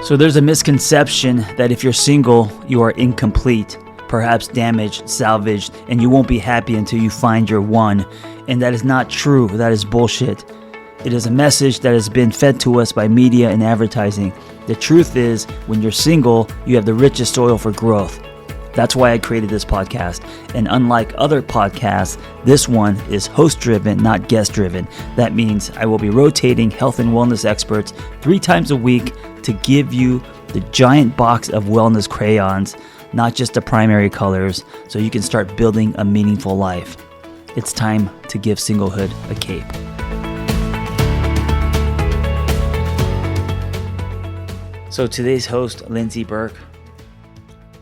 So there's a misconception that if you're single, you are incomplete, perhaps damaged, salvaged, and you won't be happy until you find your one. And that is not true. That is bullshit. It is a message that has been fed to us by media and advertising. The truth is, when you're single, you have the richest soil for growth. That's why I created this podcast. And unlike other podcasts, this one is host-driven, not guest-driven. That means I will be rotating health and wellness experts 3 times a week to give you the giant box of wellness crayons, not just the primary colors, so you can start building a meaningful life. It's time to give singlehood a cape. So today's host, Lindsay Burke,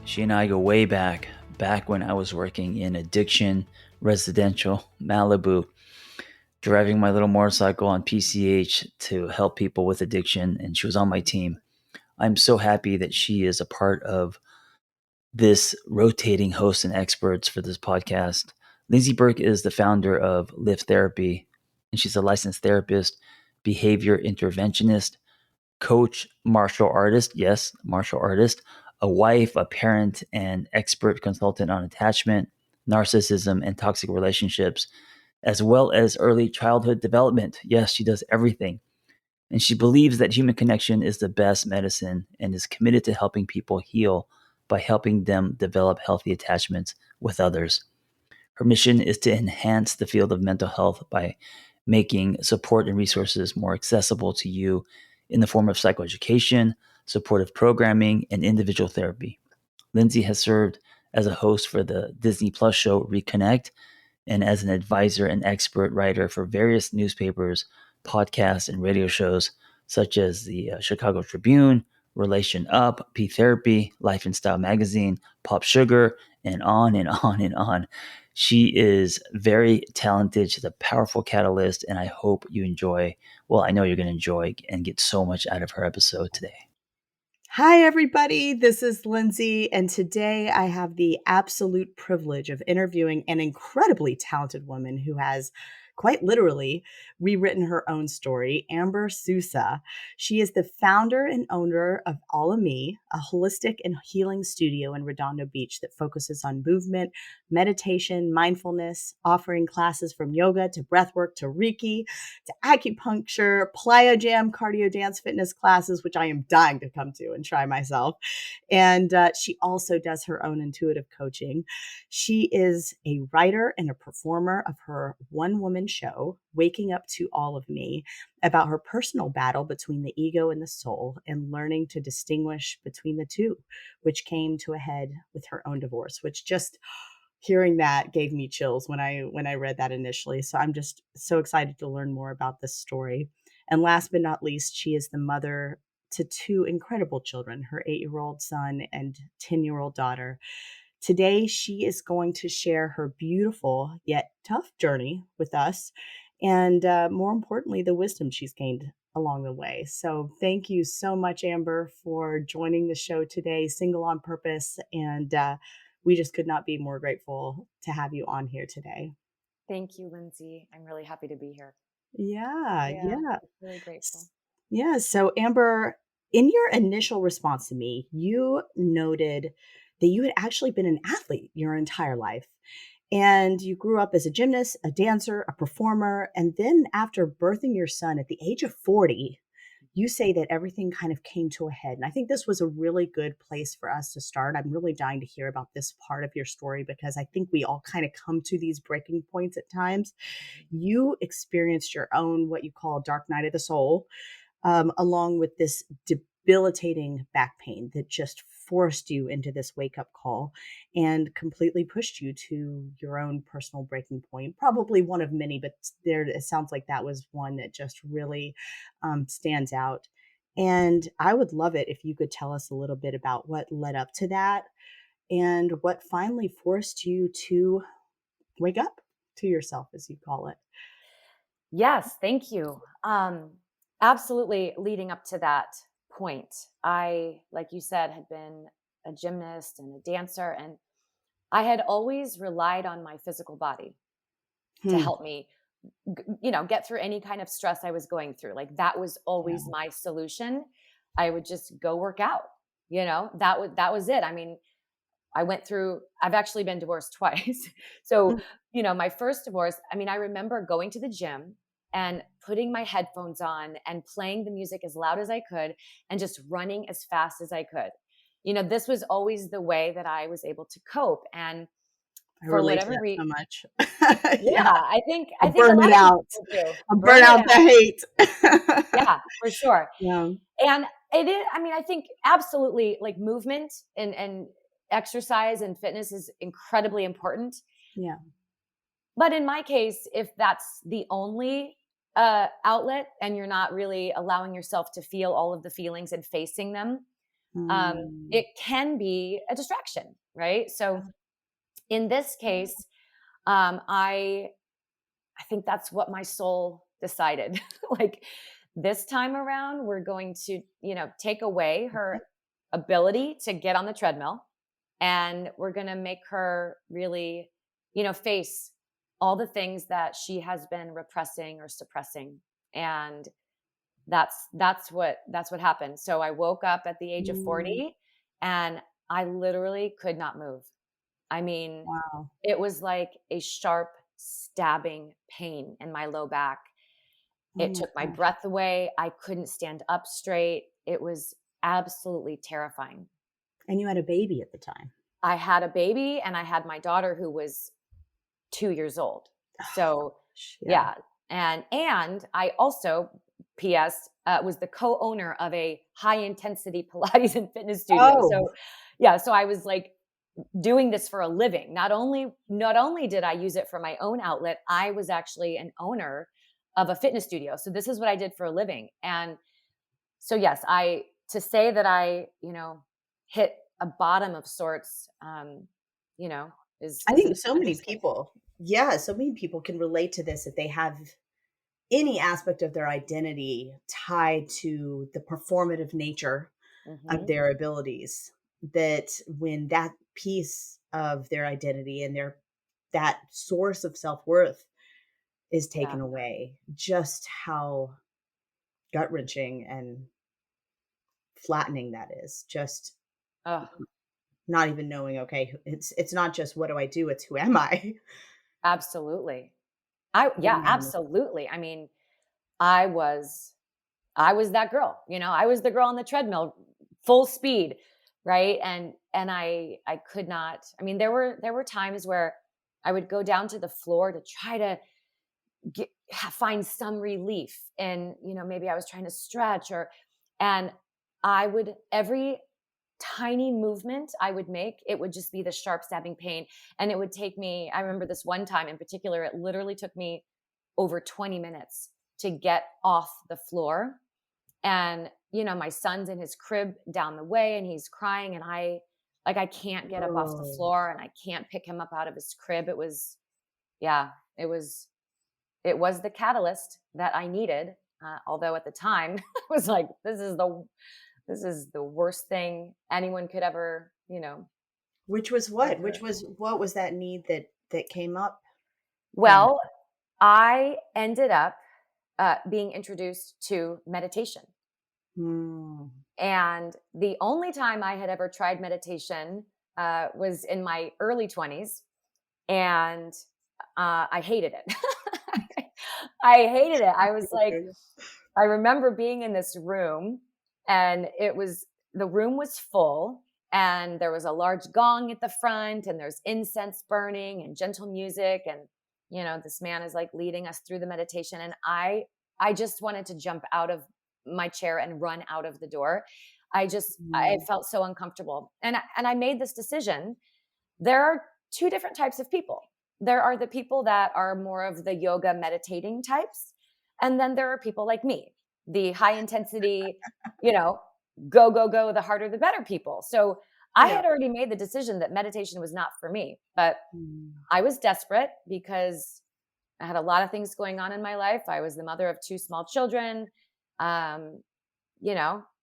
she and I go way back when I was working in addiction, residential, Malibu, driving my little motorcycle on PCH to help people with addiction, and she was on my team. I'm so happy that she is a part of this rotating hosts and experts for this podcast. Lindsay Burke is the founder of Lift Therapy, and she's a licensed therapist, behavior interventionist, coach, martial artist, yes, martial artist, a wife, a parent, and expert consultant on attachment, narcissism, and toxic relationships, as well as early childhood development. Yes, she does everything. And she believes that human connection is the best medicine and is committed to helping people heal by helping them develop healthy attachments with others. Her mission is to enhance the field of mental health by making support and resources more accessible to you in the form of psychoeducation, supportive programming, and individual therapy. Lindsay has served as a host for the Disney Plus show Reconnect and as an advisor and expert writer for various newspapers, podcasts, and radio shows such as the Chicago Tribune, Relation Up, P Therapy, Life and Style Magazine, Pop Sugar, and on and on and on. She is very talented. She's a powerful catalyst, and I hope you enjoy. Well, I know you're going to enjoy and get so much out of her episode today. Hi, everybody. This is Lindsay, and today I have the absolute privilege of interviewing an incredibly talented woman who has quite literally rewritten her own story, Amber Susa. She is the founder and owner of Allomi, a holistic and healing studio in Redondo Beach that focuses on movement, meditation, mindfulness, offering classes from yoga to breathwork to Reiki to acupuncture, Plyojam, cardio dance fitness classes, which I am dying to come to and try myself. And she also does her own intuitive coaching. She is a writer and a performer of her one-woman show, Waking Up to All of Me, about her personal battle between the ego and the soul and learning to distinguish between the two, which came to a head with her own divorce, which just hearing that gave me chills when I read that initially. So I'm just so excited to learn more about this story. And last but not least, she is the mother to 2 incredible children, her 8-year-old son and 10-year-old daughter. Today, she is going to share her beautiful yet tough journey with us, and more importantly, the wisdom she's gained along the way. So thank you so much, Amber, for joining the show today, Single on Purpose. And we just could not be more grateful to have you on here today. Thank you, Lindsay. I'm really happy to be here. Yeah. Really grateful. Yeah. So, Amber, in your initial response to me, you noted that you had actually been an athlete your entire life. And you grew up as a gymnast, a dancer, a performer. And then after birthing your son at the age of 40, you say that everything kind of came to a head. And I think this was a really good place for us to start. I'm really dying to hear about this part of your story because I think we all kind of come to these breaking points at times. You experienced your own, what you call dark night of the soul, along with this debilitating back pain that just forced you into this wake-up call and completely pushed you to your own personal breaking point. Probably one of many, but it sounds like that was one that just really stands out. And I would love it if you could tell us a little bit about what led up to that and what finally forced you to wake up to yourself, as you call it. Yes, thank you. Absolutely. Leading up to that point, I, like you said, had been a gymnast and a dancer, and I had always relied on my physical body to help me, get through any kind of stress I was going through. Like that was always my solution. I would just go work out. That was it. I mean, I've actually been divorced twice. So, my first divorce, I mean, I remember going to the gym and putting my headphones on and playing the music as loud as I could and just running as fast as I could. This was always the way that I was able to cope. And I for relate to whatever that so reason, much. yeah, Yeah. I I'll think a burn lot it of out. people do. I'll burn Burn it out the out. hate. Yeah, for sure. Yeah. And it is, I mean, I think absolutely like movement and exercise and fitness is incredibly important. Yeah. But in my case, if that's the only outlet and you're not really allowing yourself to feel all of the feelings and facing them, Mm. it can be a distraction, right? So in this case, I think that's what my soul decided. Like this time around, we're going to, take away her ability to get on the treadmill, and we're going to make her really, face all the things that she has been repressing or suppressing. And that's what happened. So I woke up at the age of Mm. 40 and I literally could not move. I mean, Wow. it was like a sharp stabbing pain in my low back. Oh It my took my gosh. breath away. I couldn't stand up straight. It was absolutely terrifying. And you had a baby at the time. I had a baby and I had my daughter who was 2 years old. So, Yeah. yeah. And I also, PS, was the co-owner of a high intensity Pilates and fitness studio. Oh. So, yeah, so I was like doing this for a living. Not only did I use it for my own outlet, I was actually an owner of a fitness studio. So this is what I did for a living. And so yes, I to say that I, hit a bottom of sorts, you know, I is an think so many understatement. people, yeah, so many people can relate to this if they have any aspect of their identity tied to the performative nature of Mhm. their abilities. That when that piece of their identity and that source of self-worth is Yeah. taken away, just how gut-wrenching and flattening that is. Just Oh, not even knowing, okay, it's not just what do I do, it's who am I? absolutely. Yeah, Mm. absolutely. I mean, I was I was that girl, I was the girl on the treadmill, full speed, right? And I could not. I mean, there were times where I would go down to the floor to try to find some relief, and maybe I was trying to stretch, and I would every tiny movement I would make, it would just be the sharp stabbing pain. And it would take me, I remember this one time in particular, it literally took me over 20 minutes to get off the floor. And, my son's in his crib down the way and he's crying. And I can't get up off the Oh. floor and I can't pick him up out of his crib. Yeah, it was, it was the catalyst that I needed. Although at the time I was like, this is the worst thing anyone could ever, Which was what? ever. What was that need that came up from that? Well, I ended up being introduced to meditation. Mm. And the only time I had ever tried meditation was in my early 20s. And I hated it. I hated it. I was like, I remember being in this room and the room was full and there was a large gong at the front and there's incense burning and gentle music. And, this man is like leading us through the meditation. And I just wanted to jump out of my chair and run out of the door. I Mm. felt so uncomfortable. And I made this decision. There are two different types of people. There are the people that are more of the yoga meditating types. And then there are people like me, the high intensity, you know, go, go, go, the harder, the better people. So I Yeah. had already made the decision that meditation was not for me, but Mm. I was desperate because I had a lot of things going on in my life. I was the mother of two small children. Um,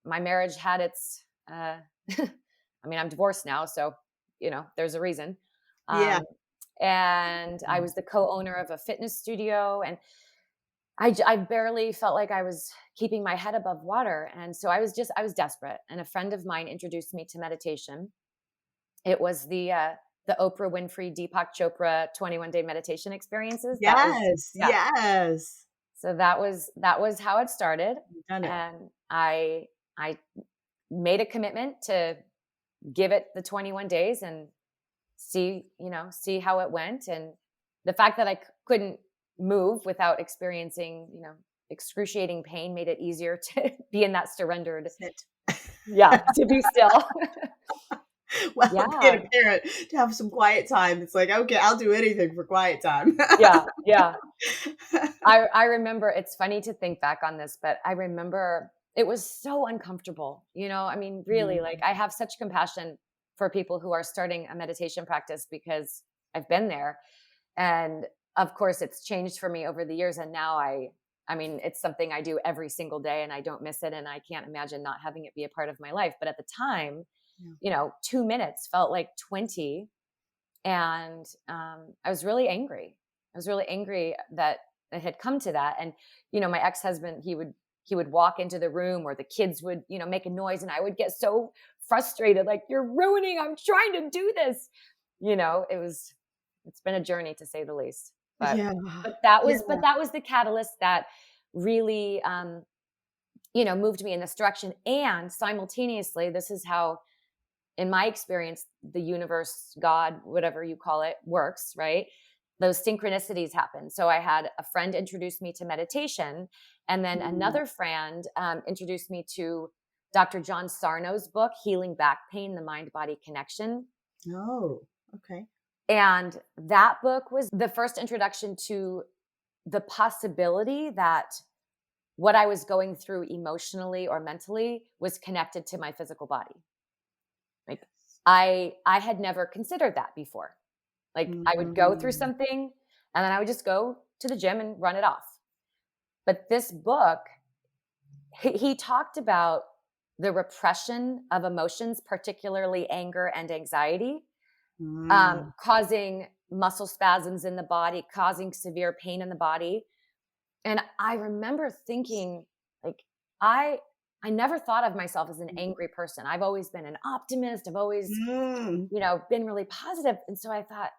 my marriage had its, I mean, I'm divorced now, so, there's a reason. Yeah. Um, and I Mm. was the co-owner of a fitness studio. And I barely felt like I was keeping my head above water. And so I was desperate. And a friend of mine introduced me to meditation. It was the Oprah Winfrey, Deepak Chopra 21-day meditation experiences. That was, Yes, yeah. yes. So that was how it started. You've done it. And I made a commitment to give it the 21 days and see how it went. And the fact that couldn't move without experiencing, excruciating pain made it easier to be in that surrendered, Sit. yeah, to be still. Well, being Yeah. a parent, to have some quiet time, it's like, okay, I'll do anything for quiet time. Yeah. Yeah. I remember, it's funny to think back on this, but I remember it was so uncomfortable. I mean, really, like, Mm. I have such compassion for people who are starting a meditation practice because I've been there. And of course, it's changed for me over the years. And now I mean, it's something I do every single day and I don't miss it. And I can't imagine not having it be a part of my life. But at the time, Yeah. 2 minutes felt like 20. And I was really angry. I was really angry that it had come to that. And, my ex-husband, he would walk into the room, or the kids would, make a noise, and I would get so frustrated, like, you're ruining, I'm trying to do this. It's been a journey, to say the least. But Yeah. but that Yeah. was the catalyst that really moved me in this direction. And simultaneously, this is how, in my experience, the universe, God, whatever you call it, works, right? Those synchronicities happen. So I had a friend introduce me to meditation, and then Mm. another friend introduced me to Dr. John Sarno's book, Healing Back Pain, The Mind-Body Connection. Oh, okay. And that book was the first introduction to the possibility that what I was going through emotionally or mentally was connected to my physical body. Like, I had never considered that before. Like, I would go through Mm. something and then I would just go to the gym and run it off. But this book, he talked about the repression of emotions, particularly anger and anxiety, Mm. causing muscle spasms in the body, causing severe pain in the body. And I remember thinking, like, I I never thought of myself as an angry person. I've always been an optimist. I've always, Mm. been really positive. And so I thought,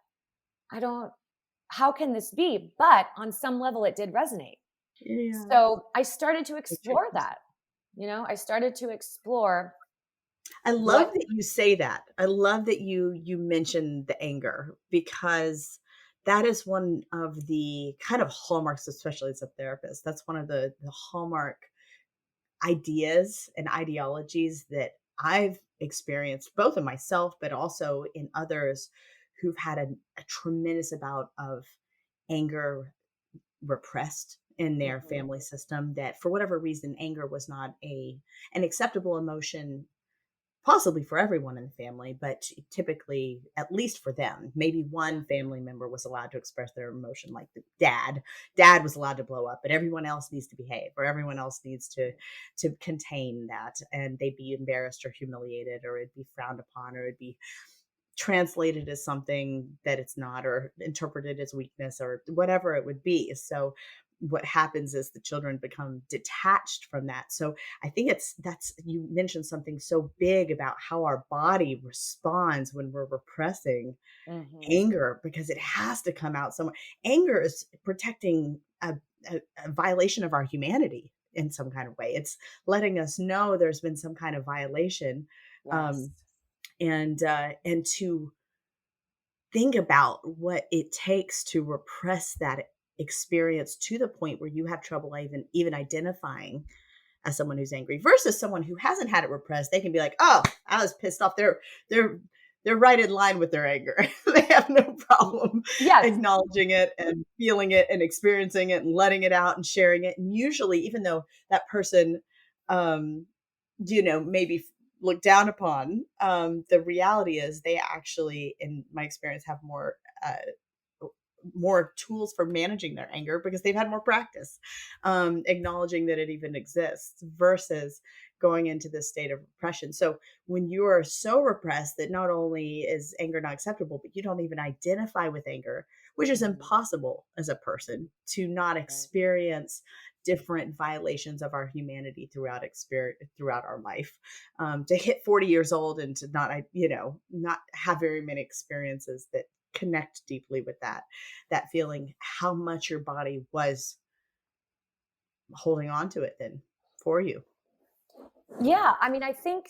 I don't how can this be? But on some level it did resonate. Yeah. So I started to It explore triggers. that. I started to explore I love what that you say that. I love that you mentioned the anger, because that is one of the kind of hallmarks, especially as a therapist. That's one of the hallmark ideas and ideologies that I've experienced, both in myself, but also in others who've had a tremendous amount of anger repressed in their Mhm. family system, that for whatever reason anger was not an acceptable emotion, possibly for everyone in the family, but typically, at least for them, maybe Yeah. one family member was allowed to express their emotion, like the dad was allowed to blow up, but everyone else needs to behave, or everyone else needs to contain that, and they'd be embarrassed or humiliated, or it'd be frowned upon, or it'd be translated as something that it's not, or interpreted as weakness, or whatever it would be. So what happens is the children become detached from that. So I think that's you mentioned something so big about how our body responds when we're repressing Mhm. anger, because it has to come out somewhere. Anger is protecting a violation of our humanity in some kind of way. It's letting us know there's been some kind of violation. Yes. um, and to think about what it takes to repress that experience to the point where you have trouble even identifying as someone who's angry, versus someone who hasn't had it repressed. They can be like, oh, I was pissed off. They're right in line with their anger. They have no Y problem Yes. acknowledging it and feeling it and experiencing it and letting it out and sharing it. And usually, even though that person um maybe looked down upon, the reality is they actually, in my experience, have more tools for managing their anger, because they've had more practice acknowledging that it even exists, versus going into this state of repression. So when you are so repressed that not only is anger not acceptable, but you don't even identify with anger, which is impossible as a person to not experience different violations of our humanity throughout our life. To hit 40 years old and to not, not have very many experiences that connect deeply with that feeling, how much your body was holding on to it then for you. Yeah, I mean, I think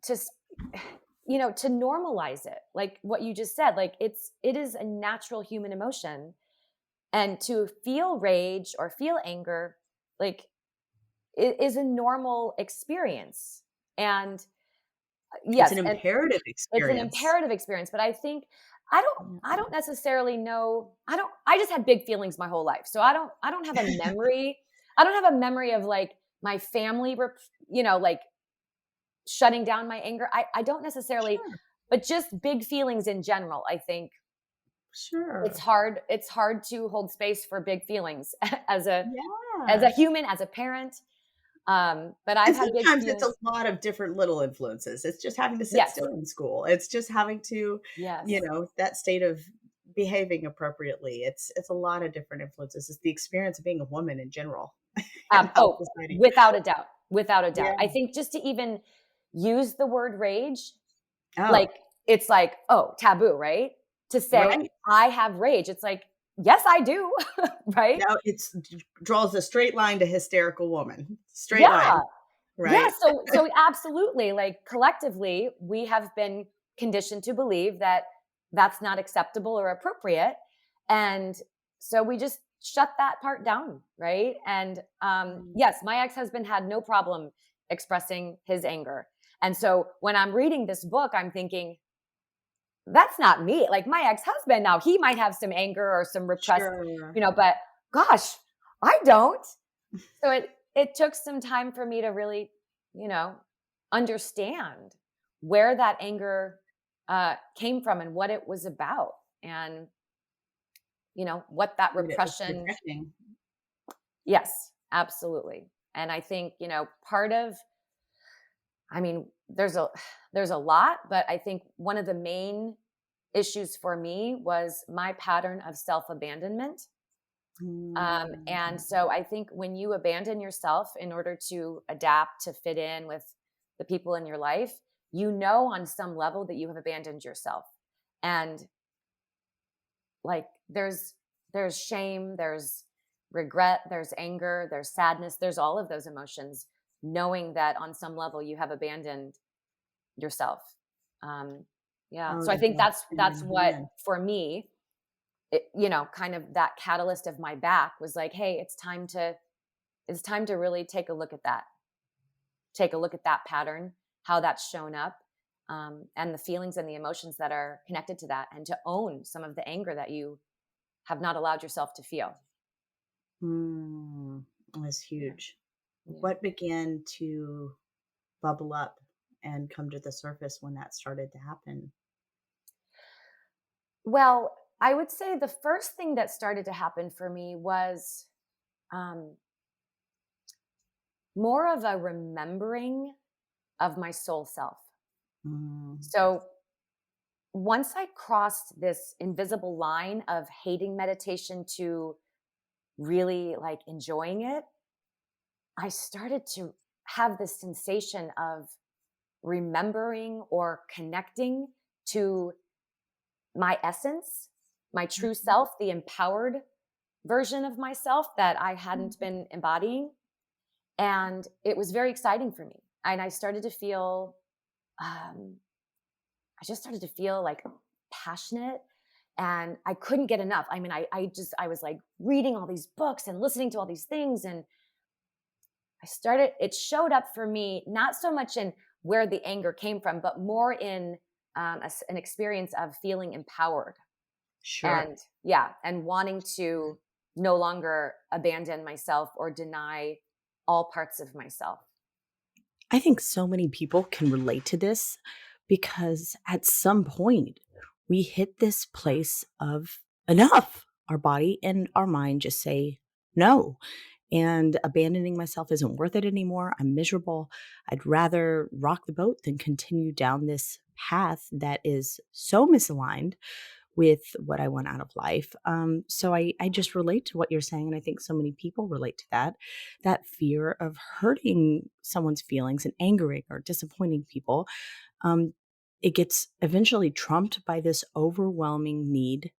to to normalize it, like what you just said, like it is a natural human emotion, and to feel rage or feel anger, like it is a normal experience. And It's yes, an and imperative it's an experience. imperative experience, but I think I don't necessarily know. I just had big feelings my whole life. So I don't have a memory. I don't have a memory of like my family like shutting down my anger. I don't necessarily, Sure, but just big feelings in general. I think sure. it's hard to hold space for big feelings as a Yeah. human, as a parent. But I've And had big sometimes it's feelings. a lot of different little influences. It's just having to sit Yes. still in school. It's just having to, Yes. that state of behaving appropriately. It's a lot of different influences. It's the experience of being a woman in general and how Oh, society. without a doubt. Without a doubt. Yeah. I think just to even use the word rage, Oh, like, it's like, oh, taboo, right? To say, right. I have rage. It's like, yes, I do. Right? Now draws a straight line to hysterical woman. Straight line, Yeah. Yeah. right? So absolutely, like collectively, we have been conditioned to believe that that's not acceptable or appropriate. And so we just shut that part down. Right. And Mm, yes, my ex-husband had no problem expressing his anger. And so when I'm reading this book, I'm thinking, that's not me. Like my ex-husband, now he might have some anger or some repressed, sure. but gosh, I don't. So it took some time for me to really, you know, understand where that anger came from and what it was about, and what that What it was repression. protecting. Yes, absolutely. And I think part of, I mean, there's a lot, but I think one of the main issues for me was my pattern of self abandonment. And Mm, so I think when you abandon yourself in order to adapt to fit in with the people in your life, on some level that you have abandoned yourself. And like there's shame, there's regret, there's anger, there's sadness, there's all of those emotions, knowing that on some level you have abandoned yourself. Um, yeah. oh, So I to think go that's hand in what hand. for me, kind of that catalyst of my back was like, hey, it's time to really take a look at that. Take a look at that pattern, how that's shown up, and the feelings and the emotions that are connected to that, and to own some of the anger that you have not allowed yourself to feel. Mm, that's Yeah. huge. Yeah. What began to bubble up and come to the surface when that started to happen? Well, I would say the first thing that started to happen for me was um, more of a remembering of my soul self. Mm, So once I crossed this invisible line of hating meditation to really like enjoying it, I started to have this sensation of remembering or connecting to my essence, my true mhm, self, the empowered version of myself that I hadn't mhm. been embodying. And it was very exciting for me. And I started to feel, um, I just started to feel like passionate, and I couldn't get enough. I mean, I was like reading all these books and listening to all these things. And it showed up for me, not so much in where the anger came from, but more in an experience of feeling empowered, Sure. and yeah, and wanting to no longer abandon myself or deny all parts of myself. I think so many people can relate to this because at some point we hit this place of enough. Our body and our mind just say no. And abandoning myself isn't worth it anymore. I'm miserable. I'd rather rock the boat than continue down this path that is so misaligned with what I want out of life. So I just relate to what you're saying. And I think so many people relate to that fear of hurting someone's feelings and angering or disappointing people. Um, it gets eventually trumped by this overwhelming need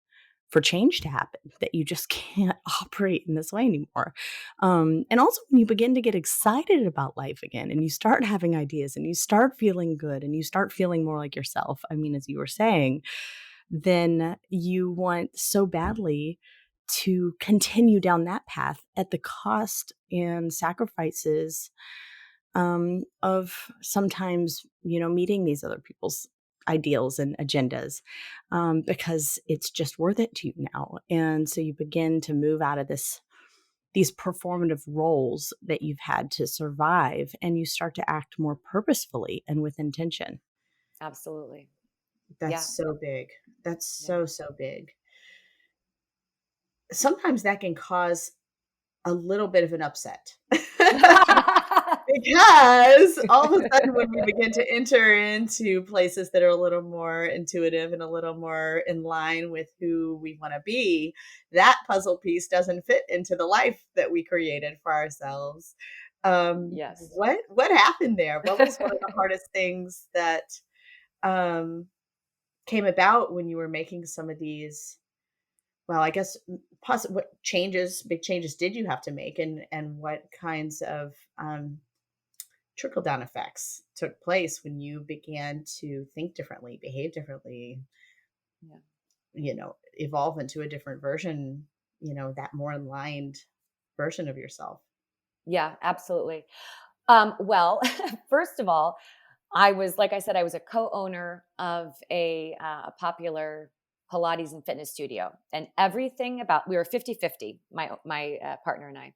for change to happen, that you just can't operate in this way anymore. And also, when you begin to get excited about life again and you start having ideas and you start feeling good and you start feeling more like yourself, I mean, as you were saying, then you want so badly to continue down that path at the cost and sacrifices of sometimes, meeting these other people's ideals and agendas, because it's just worth it to you now. And so you begin to move out of these performative roles that you've had to survive, and you start to act more purposefully and with intention. Absolutely. That's Yeah. so big. That's Yeah. so big. Sometimes that can cause a little bit of an upset. Because all of a sudden, when we begin to enter into places that are a little more intuitive and a little more in line with who we want to be, that puzzle piece doesn't fit into the life that we created for ourselves. Yes. What happened there? What was one of the hardest things that um, came about when you were making some of these? Well, I guess what big changes did you have to make, and what kinds of trickle down effects took place when you began to think differently, behave differently, Yeah. evolve into a different version, that more aligned version of yourself. Yeah, absolutely. Well, first of all, like I said, I was a co-owner of a popular Pilates and fitness studio, and we were 50-50, my partner and I.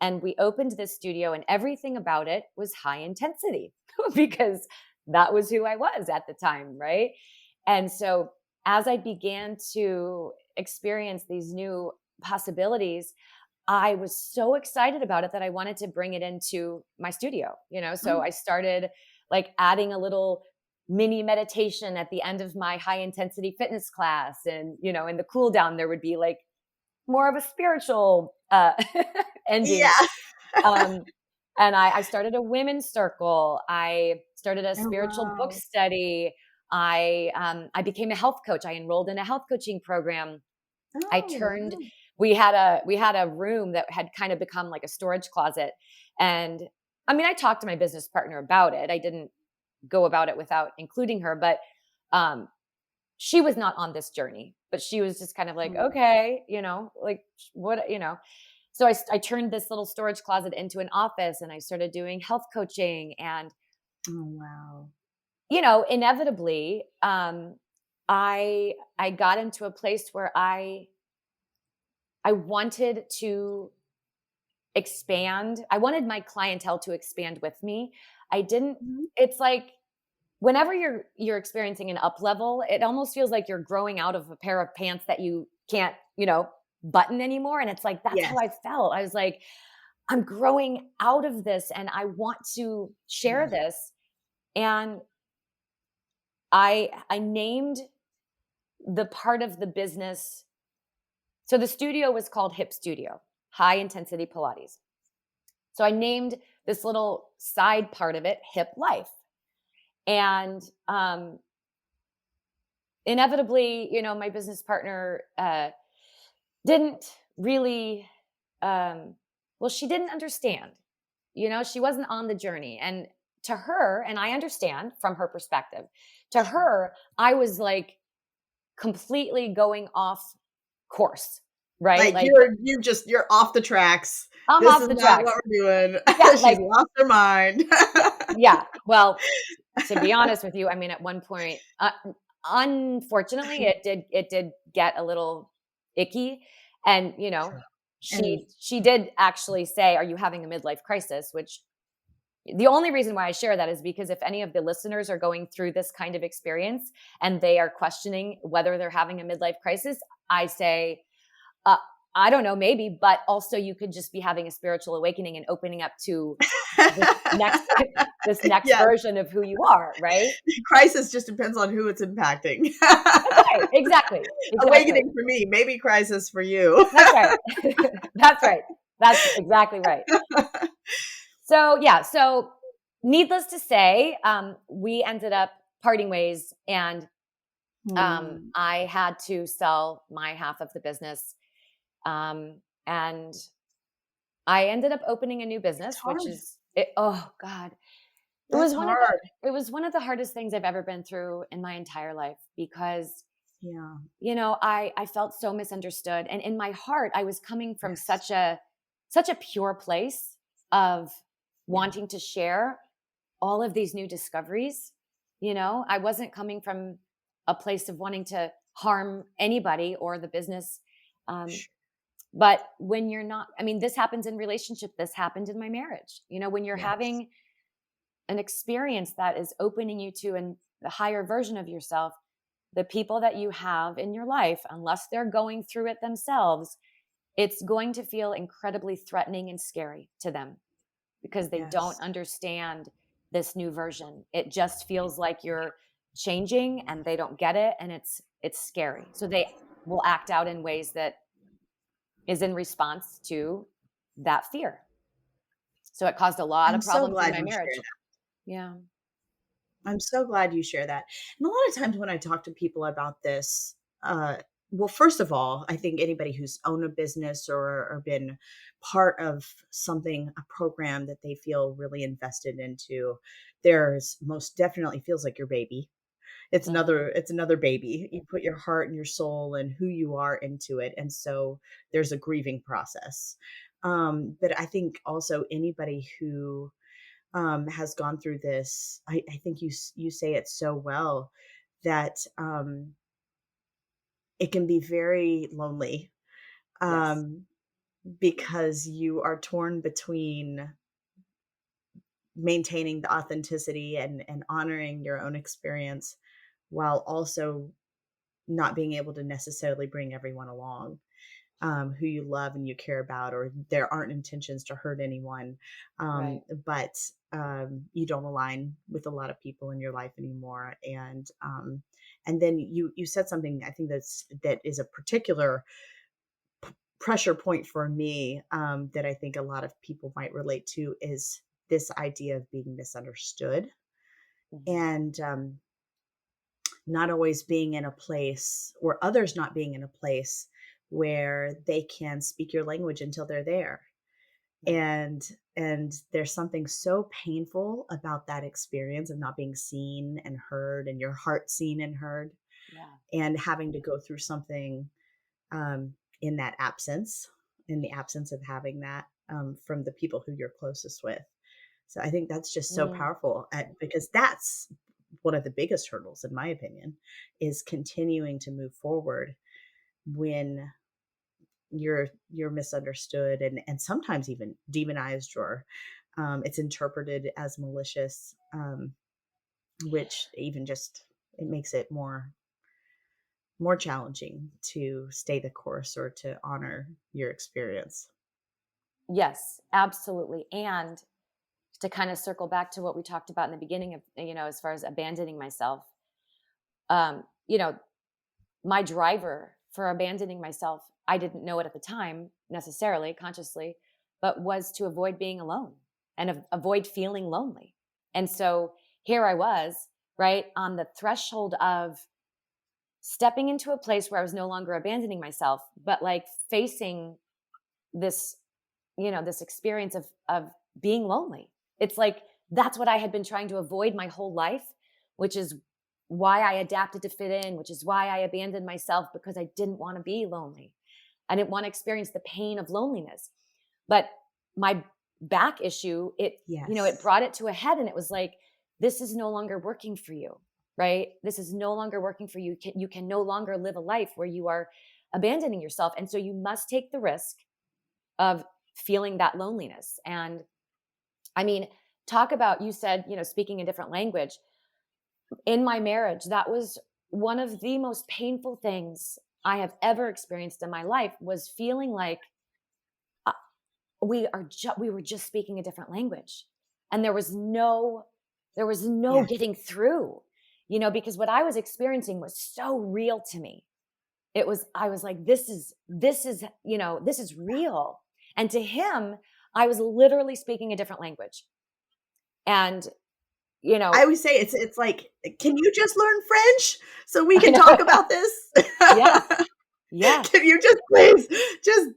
And we opened this studio, and everything about it was high intensity because that was who I was at the time, right? And so as I began to experience these new possibilities, I was so excited about it that I wanted to bring it into my studio, so Mm. I started like adding a little mini meditation at the end of my high intensity fitness class. And, in the cool down, there would be like more of a spiritual ending. Yeah. Um, and I started a women's circle. I started a Oh, spiritual book wow. study. I became a health coach. I enrolled in a health coaching program. I Oh, turned wow. we had a room that had kind of become like a storage closet. And I mean, I talked to my business partner about it. I didn't go about it without including her, but um she was not on this journey, but she was just kind of like, Mm. okay, like what, so I turned this little storage closet into an office, and I started doing health coaching. And Oh, wow. inevitably, I got into a place where I wanted to expand. I wanted my clientele to expand with me. I didn't Mhm. It's like whenever you're experiencing an up level, it almost feels like you're growing out of a pair of pants that you can't, button anymore. And it's like that's how Yes. I felt. I was like, I'm growing out of this and I want to share Yeah. this. And I named the part of the business. So the studio was called Hip Studio, High Intensity Pilates. So I named this little side part of it Hip Life. And inevitably, my business partner didn't really, well, she didn't understand. She wasn't on the journey. And to her, and I understand from her perspective, to Sure. her, I was like completely going off course, right? Like Like you're off the tracks. I'm This off is the not tracks. what we're doing. Yeah, She's like, lost her mind. yeah. Well, to be honest with you, I mean, at one point, unfortunately, it did get a little icky, and Sure. And she did actually say, "Are you having a midlife crisis?" Which the only reason why I share that is because if any of the listeners are going through this kind of experience and they are questioning whether they're having a midlife crisis, I say, I don't know, maybe, but also you could just be having a spiritual awakening and opening up to this next, this next Yes. version of who you are, right? Crisis just depends on who it's impacting. That's right. Exactly. Awakening for me, maybe crisis for you. That's right. That's right. That's exactly right. So yeah, so needless to say, we ended up parting ways, and I had to sell my half of the business, and I ended up opening a new It's business, which hard. is oh God, That's hard. it was one of the hardest things I've ever been through in my entire life, because Yeah. I felt so misunderstood, and in my heart I was coming from Yes. such a pure place of Yeah. wanting to share all of these new discoveries. I wasn't coming from a place of wanting to harm anybody or the business. um, Sure. but when you're not, I mean, this happens in relationship, this happened in my marriage. When you're Yes. having an experience that is opening you to a higher version of yourself, the people that you have in your life, unless they're going through it themselves, it's going to feel incredibly threatening and scary to them, because they don't Yes. understand this new version. It just feels like you're changing and they don't get it, and it's scary. So they will act out in ways that is in response to that fear. So it caused a lot I'm of so problems in glad my you shared marriage. that. Yeah. I'm so glad you share that. And a lot of times when I talk to people about this, uh, well, first of all, I think anybody who's owned a business or been part of something, a program that they feel really invested into, there's most definitely feels like your baby. Mhm. It's another baby. You put your heart and your soul and who you are into it. And so there's a grieving process. But I think also anybody who has gone through this, I think you say it so well that it can be very lonely, Yes. um, because you are torn between maintaining the authenticity and honoring your own experience while also not being able to necessarily bring everyone along, who you love and you care about, or there aren't intentions to hurt anyone. Right. But you don't align with a lot of people in your life anymore. And then you said something I think that is a particular pressure point for me, that I think a lot of people might relate to is this idea of being misunderstood Mhm. and not always being in a place, or others not being in a place where they can speak your language until they're there. Right. And there's something so painful about that experience of not being seen and heard, and your heart seen and heard, Yeah. and having to go through something, um, in that absence, in the absence of having that, from the people who you're closest with. So I think that's just so Mm. powerful, because that's one of the biggest hurdles, in my opinion, is continuing to move forward when you're misunderstood and sometimes even demonized, or it's interpreted as malicious, which even just it makes it more challenging to stay the course or to honor your experience. Yes, absolutely. And to kind of circle back to what we talked about in the beginning of, as far as abandoning myself, um, you know, my driver for abandoning myself, I didn't know it at the time necessarily consciously, but was to avoid being alone and avoid feeling lonely. And so here I was, right on the threshold of stepping into a place where I was no longer abandoning myself, but like facing this, this experience of being lonely. It's like that's what I had been trying to avoid my whole life, which is why I adapted to fit in, which is why I abandoned myself, because I didn't want to be lonely. I didn't want to experience the pain of loneliness. But my back issue, it Yes. brought it to a head, and it was like, this is no longer working for you, right? This is no longer working for you. You can no longer live a life where you are abandoning yourself. And so you must take the risk of feeling that loneliness. And I mean, talk about, you said, speaking a different language. In my marriage, that was one of the most painful things I have ever experienced in my life was feeling like we were just speaking a different language, and there was no Yeah. getting through, because what I was experiencing was so real to me. I was like, this is this is real. And to him, I was literally speaking a different language. And I always say it's like, "Can you just learn French so we I can know. talk about this?" Yes. Yes. Can you just please just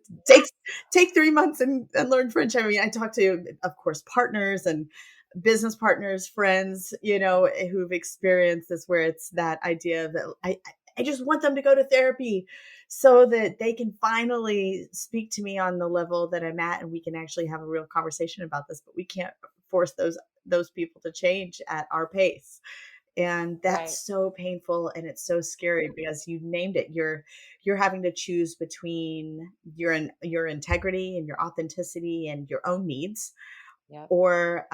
take 3 months and learn French? I mean, I talk to, of course, partners and business partners, friends, who've experienced this, where it's that idea that I just want them to go to therapy so that they can finally speak to me on the level that I'm at, and we can actually have a real conversation about this, but we can't force those people to change at our pace. And Right. that's so painful, and it's so scary because you named it. You're having to choose between your integrity and your authenticity and your own needs, Yep. or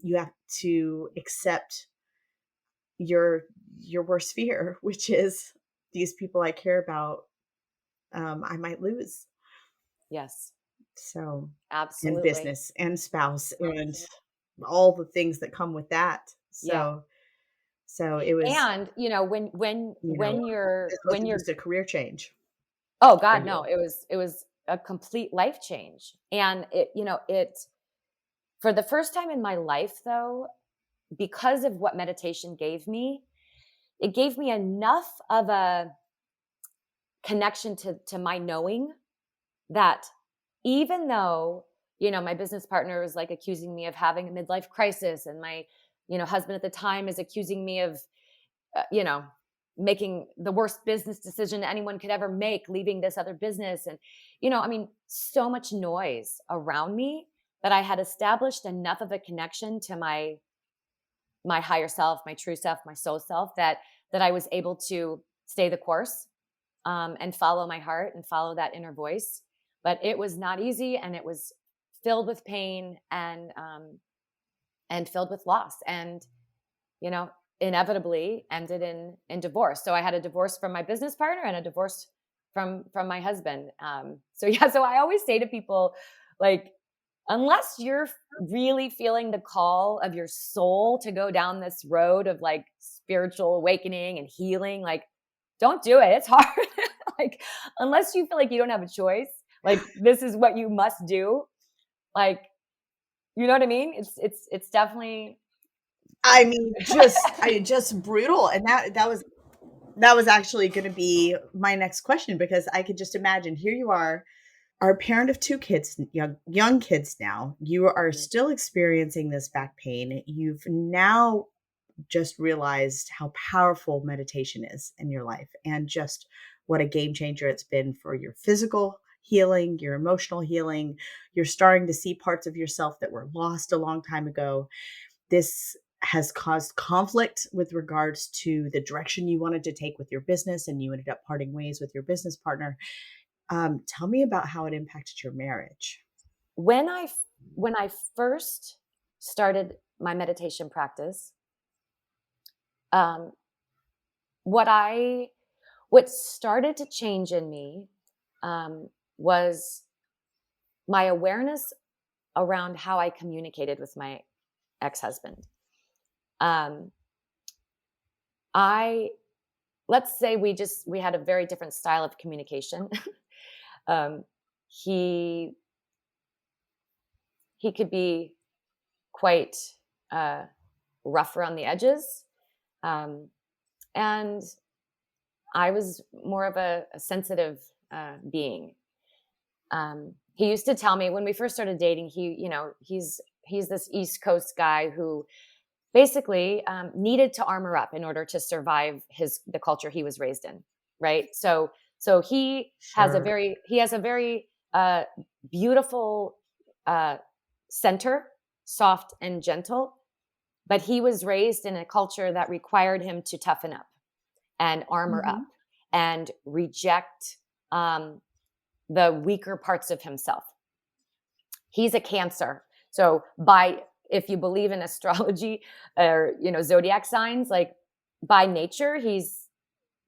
you have to accept your worst fear, which is these people I care about, I might lose. Yes. So, and Absolutely. business and spouse and all the things that come with that. Yeah. So it was, And when you know, this when wasn't you're just a career change oh for God, no, you. it was a complete life change. And it for the first time in my life, though, because of what meditation gave me, it gave me enough of a connection to my knowing that even though, my business partner was like accusing me of having a midlife crisis, and my, husband at the time is accusing me of, uh, you know, making the worst business decision anyone could ever make, leaving this other business. And, I mean, so much noise around me, that I had established enough of a connection to my higher self, my true self, my soul self, that I was able to stay the course, and follow my heart and follow that inner voice. But it was not easy, and it was filled with pain, and filled with loss, and you know inevitably ended in divorce. So I had a divorce from my business partner and a divorce from my husband. So yeah, so I always say to people, like, unless you're really feeling the call of your soul to go down this road of like spiritual awakening and healing, like, don't do it. It's hard. Like, unless you feel like you don't have a choice, like this is what you must do. Like, you know what I mean? It's definitely I mean, just brutal. And that was actually going to be my next question, because I could just imagine, here you are a parent of 2 kids, young kids now. You are Mhm. still experiencing this back pain. You've now just realized how powerful meditation is in your life, and just what a game changer it's been for your physical healing, your emotional healing. You're starting to see parts of yourself that were lost a long time ago. This has caused conflict with regards to the direction you wanted to take with your business, and you ended up parting ways with your business partner. Tell me about how it impacted your marriage. when I when I first started my meditation practice, um, what I what started to change in me, was my awareness around how I communicated with my ex-husband. Um, I Let's say we had a very different style of communication. um, he he could be quite uh, rough around the edges, um, and I was more of a sensitive being. He used to tell me when we first started dating, he's this East Coast guy who basically needed to armor up in order to survive the culture he was raised in, right? So Sure. he has a very beautiful uh, center, soft and gentle, but he was raised in a culture that required him to toughen up and armor up Mhm. and reject um, the weaker parts of himself. He's a Cancer. So if you believe in astrology or, zodiac signs, like by nature, he's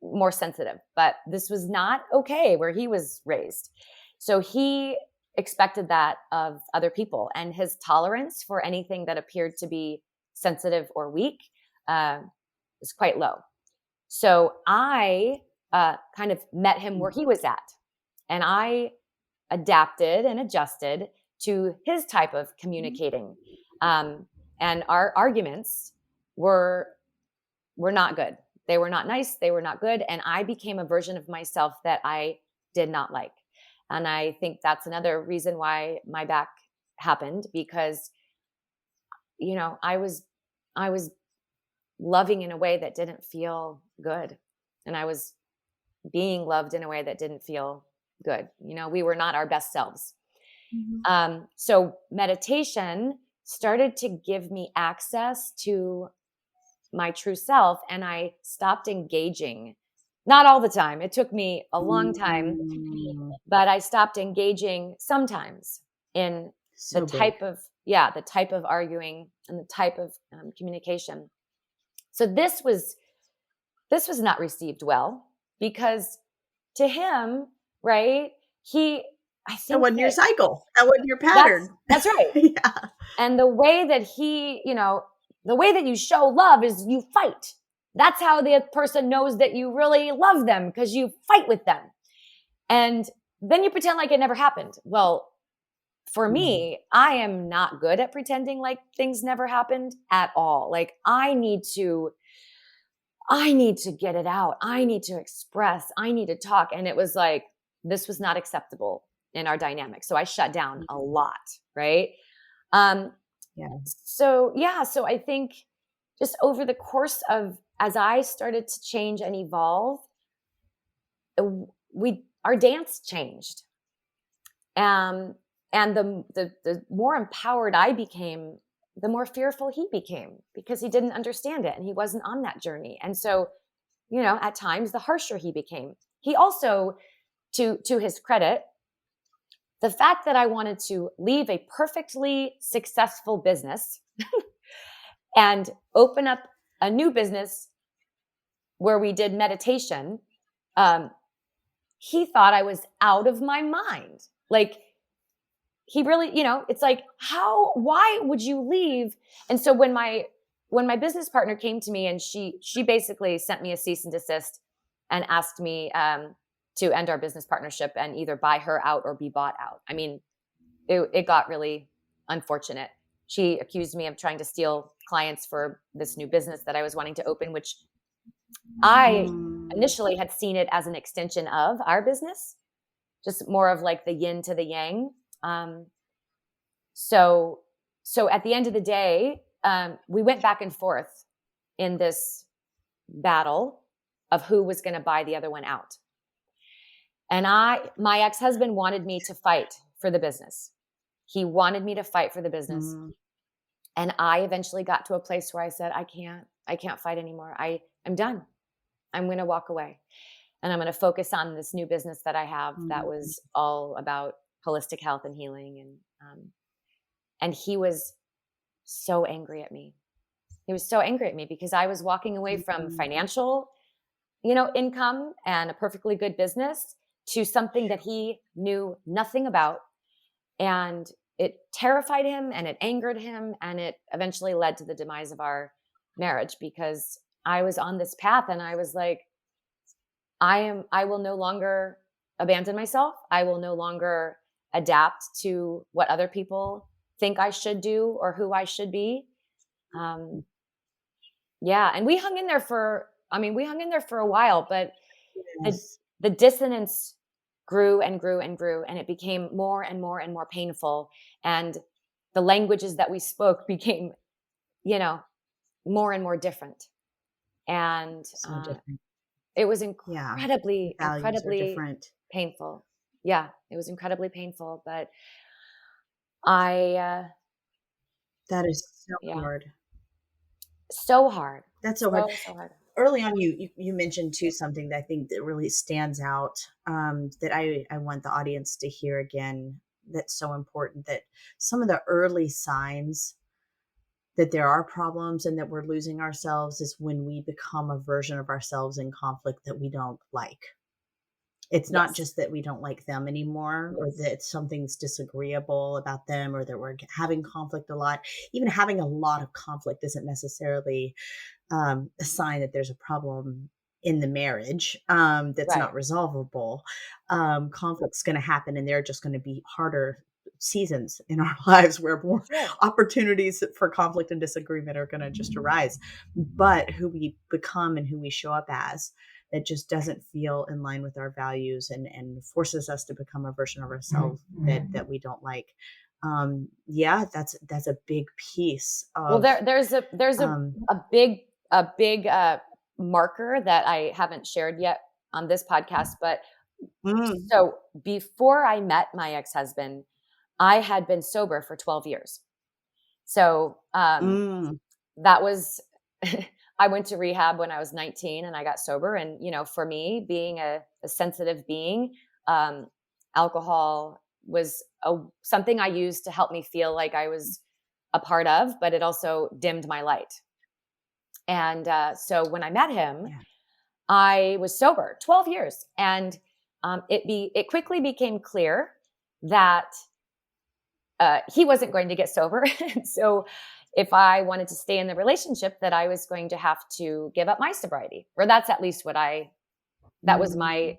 more sensitive, but this was not okay where he was raised. So he expected that of other people, and his tolerance for anything that appeared to be sensitive or weak was quite low. So I kind of met him where he was at, and I adapted and adjusted to his type of communicating. And our arguments were not good. They were not nice. They were not good. And I became a version of myself that I did not like. And I think that's another reason why my back happened, because, I was loving in a way that didn't feel good. And I was being loved in a way that didn't feel good. We were not our best selves. Mm-hmm. So meditation started to give me access to my true self, and I stopped engaging. Not all the time. It took me a long time, but I stopped engaging sometimes in So the type of arguing and the type of communication. So this was not received well, because to him, right? I That think wasn't your cycle. That wasn't your pattern. That's right. Yeah. And the way that the way that you show love is you fight. That's how the person knows that you really love them, because you fight with them. And then you pretend like it never happened. Well, for me, I am not good at pretending like things never happened at all. Like I need to get it out. I need to express. I need to talk. And it was like, this was not acceptable in our dynamic. So I shut down a lot. Right. So I think just over the course of, as I started to change and evolve, our dance changed. And the more empowered I became, the more fearful he became, because he didn't understand it and he wasn't on that journey. And so, at times the harsher he became. He also, to his credit, the fact that I wanted to leave a perfectly successful business and open up a new business where we did meditation, he thought I was out of my mind. Like, he really, it's like, why would you leave? And so when my business partner came to me, and she basically sent me a cease and desist and asked me to end our business partnership and either buy her out or be bought out. I mean, it got really unfortunate. She accused me of trying to steal clients for this new business that I was wanting to open, which I initially had seen it as an extension of our business, just more of like the yin to the yang. So at the end of the day, we went back and forth in this battle of who was going to buy the other one out. And my ex-husband wanted me to fight for the business. He wanted me to fight for the business. And I eventually got to a place where I said, I can't fight anymore. I'm done. I'm going to walk away, and I'm going to focus on this new business that I have that was all about holistic health and healing. And he was so angry at me. He was so angry at me because I was walking away from financial, income and a perfectly good business to something that he knew nothing about. And it terrified him and it angered him, and it eventually led to the demise of our marriage, because I was on this path and I was like, I will no longer abandon myself. I will no longer adapt to what other people think I should do or who I should be. And we hung in there for a while, but the dissonance grew and grew and grew, and it became more and more and more painful. And the languages that we spoke became, more and more different. And So different. it was incredibly Different. painful. Yeah, it was incredibly painful, but that is so hard. So hard. That's so hard. So hard. Early on, you mentioned too something that I think that really stands out, that I want the audience to hear again. That's so important. That some of the early signs that there are problems and that we're losing ourselves is when we become a version of ourselves in conflict that we don't like. It's not Yes. just that we don't like them anymore or Yes. that something's disagreeable about them or that we're having conflict a lot. Even having a lot of conflict isn't necessarily a sign that there's a problem in the marriage that's Right. not resolvable. Conflict's going to happen, and there are just going to be harder seasons in our lives where more Sure. opportunities for conflict and disagreement are going to just arise. But who we become and who we show up as that just doesn't feel in line with our values and forces us to become a version of ourselves that we don't like. Yeah, that's a big piece Well, of there's um, a big marker that I haven't shared yet on this podcast, but mm, so before I met my ex-husband, I had been sober for 12 years. So, mm. that was I went to rehab when I was 19 and I got sober. And, for me, being a sensitive being, alcohol was something I used to help me feel like I was a part of, but it also dimmed my light. And so when I met him, Yeah. I was sober 12 years. And it quickly became clear that he wasn't going to get sober. So if I wanted to stay in the relationship, that I was going to have to give up my sobriety, or that's at least that was Mm. my,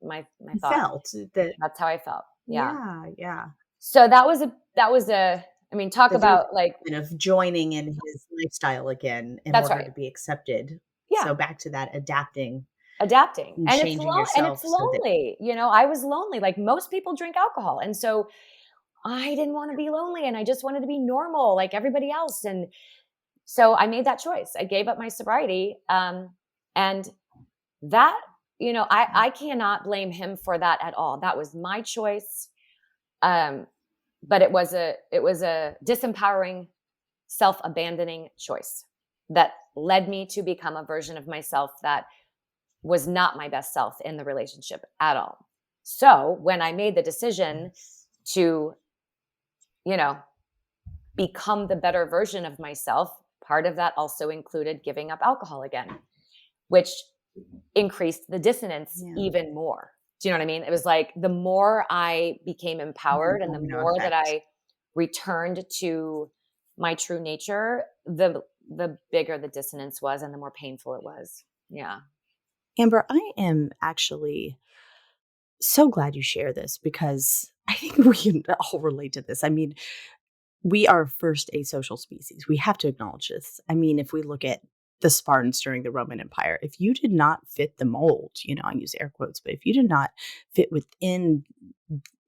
my You thought. felt that That's how I felt. Yeah. yeah, yeah. So that was I mean, talk That there was about like, a of joining in his lifestyle again in that's order right. to be accepted. Yeah. So back to that adapting Adapting. and And it's changing yourself so that lonely. I was lonely. Like most people drink alcohol. And so I didn't want to be lonely and I just wanted to be normal like everybody else. And so I made that choice. I gave up my sobriety. And that, I cannot blame him for that at all. That was my choice. Um, but it was a disempowering, self-abandoning choice that led me to become a version of myself that was not my best self in the relationship at all. So when I made the decision yes. to, you know, become the better version of myself, part of that also included giving up alcohol again, which increased the dissonance Yeah. even more. Do you know what I mean? It was like the more I became The empowered and the domino more that effect. I returned to my true nature, the bigger the dissonance was and the more painful it was. Yeah. Amber, I am actually so glad you share this because I think we can all relate to this. I mean, we are first a social species. We have to acknowledge this. I mean, if we look at the Spartans during the Roman Empire, if you did not fit the mold, I use air quotes, but if you did not fit within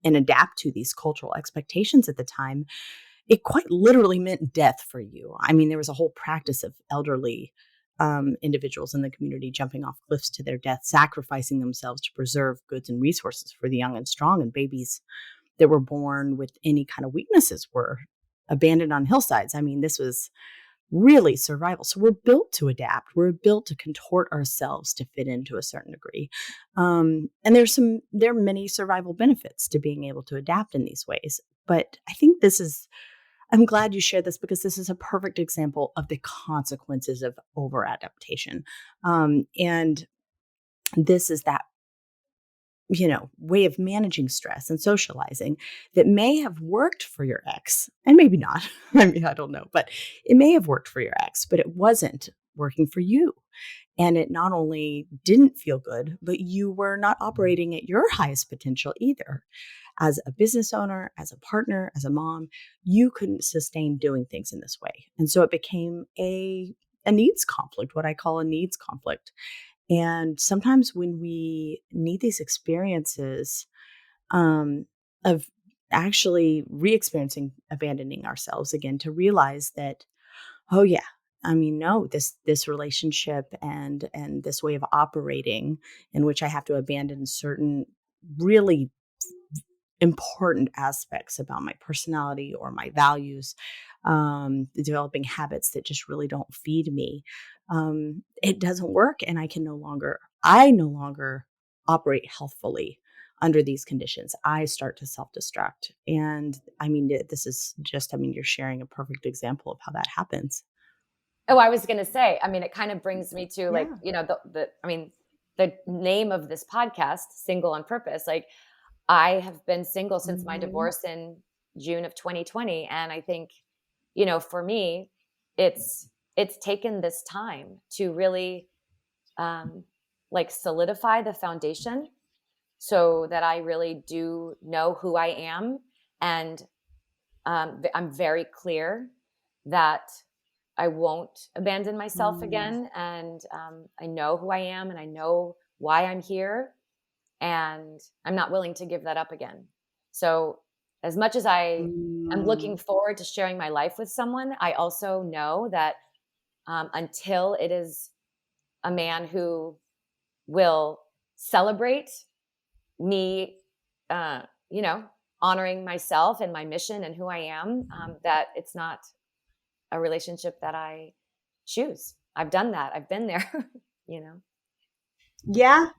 and adapt to these cultural expectations at the time, it quite literally meant death for you. I mean, there was a whole practice of elderly individuals in the community jumping off cliffs to their death, sacrificing themselves to preserve goods and resources for the young and strong, and babies that were born with any kind of weaknesses were abandoned on hillsides. I mean, this was really survival. So we're built to adapt. We're built to contort ourselves to fit into a certain degree. And there are many survival benefits to being able to adapt in these ways. But I think I'm glad you shared this because this is a perfect example of the consequences of over adaptation. And this is that way of managing stress and socializing that may have worked for your ex and maybe not. I mean, I don't know, but it may have worked for your ex, but it wasn't working for you. And it not only didn't feel good, but you were not operating at your highest potential either. As a business owner, as a partner, as a mom, you couldn't sustain doing things in this way. And so it became a needs conflict, what I call a needs conflict. And sometimes when we need these experiences um, of actually re-experiencing abandoning ourselves again to realize that, oh yeah, I mean, no, this relationship and this way of operating in which I have to abandon certain really important aspects about my personality or my values, developing habits that just really don't feed me. It doesn't work, and I no longer operate healthfully under these conditions, I start to self-destruct. And I mean, this is just, I mean, you're sharing a perfect example of how that happens. Oh, I was going to say, I mean, it kind of brings me to like, Yeah. you know, I mean, the name of this podcast, Single on Purpose, like I have been single since my Mhm. divorce in June of 2020. And I think, you know, for me, it's, it's taken this time to really, um, like solidify the foundation so that I really do know who I am. And I'm very clear that I won't abandon myself Mm. again. And I know who I am and I know why I'm here. And I'm not willing to give that up again. So, as much as I am looking Mm. forward to sharing my life with someone, I also know that until it is a man who will celebrate me, uh, you know, honoring myself and my mission and who I am, that it's not a relationship that I choose. I've done that. I've been there, you know? Yeah.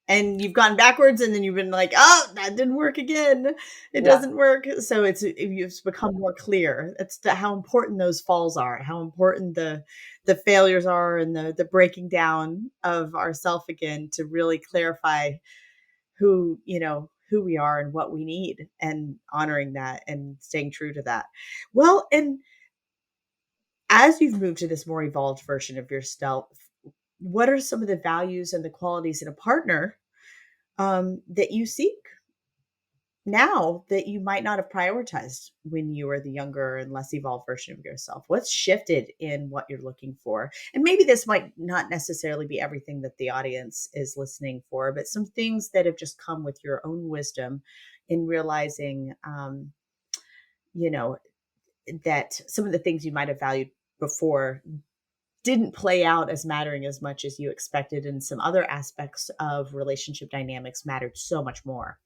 And you've gone backwards and then you've been like, oh, that didn't work again. It Yeah. doesn't work. So it's become more clear. It's how important those falls are, how important the failures are, and the breaking down of ourself again to really clarify who, who we are and what we need, and honoring that and staying true to that. Well, and as you've moved to this more evolved version of yourself, what are some of the values and the qualities in a partner that you seek now that you might not have prioritized when you were the younger and less evolved version of yourself? What's shifted in what you're looking for? And maybe this might not necessarily be everything that the audience is listening for, but some things that have just come with your own wisdom in realizing, you know, that some of the things you might have valued before didn't play out as mattering as much as you expected, and some other aspects of relationship dynamics mattered so much more.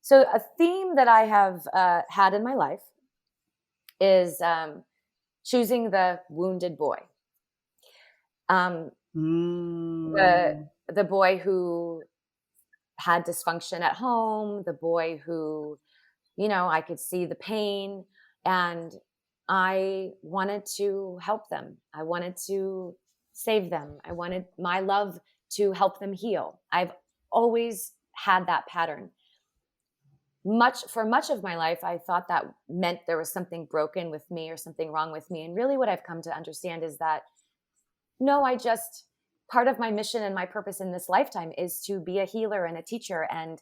So, a theme that I have had in my life is choosing the wounded boy. Um, the Mm. the boy who had dysfunction at home, the boy who, you know, I could see the pain and I wanted to help them. I wanted to save them. I wanted my love to help them heal. I've always had that pattern. Much of my life, I thought that meant there was something broken with me or something wrong with me. And really what I've come to understand is that no, I just part of my mission and my purpose in this lifetime is to be a healer and a teacher. And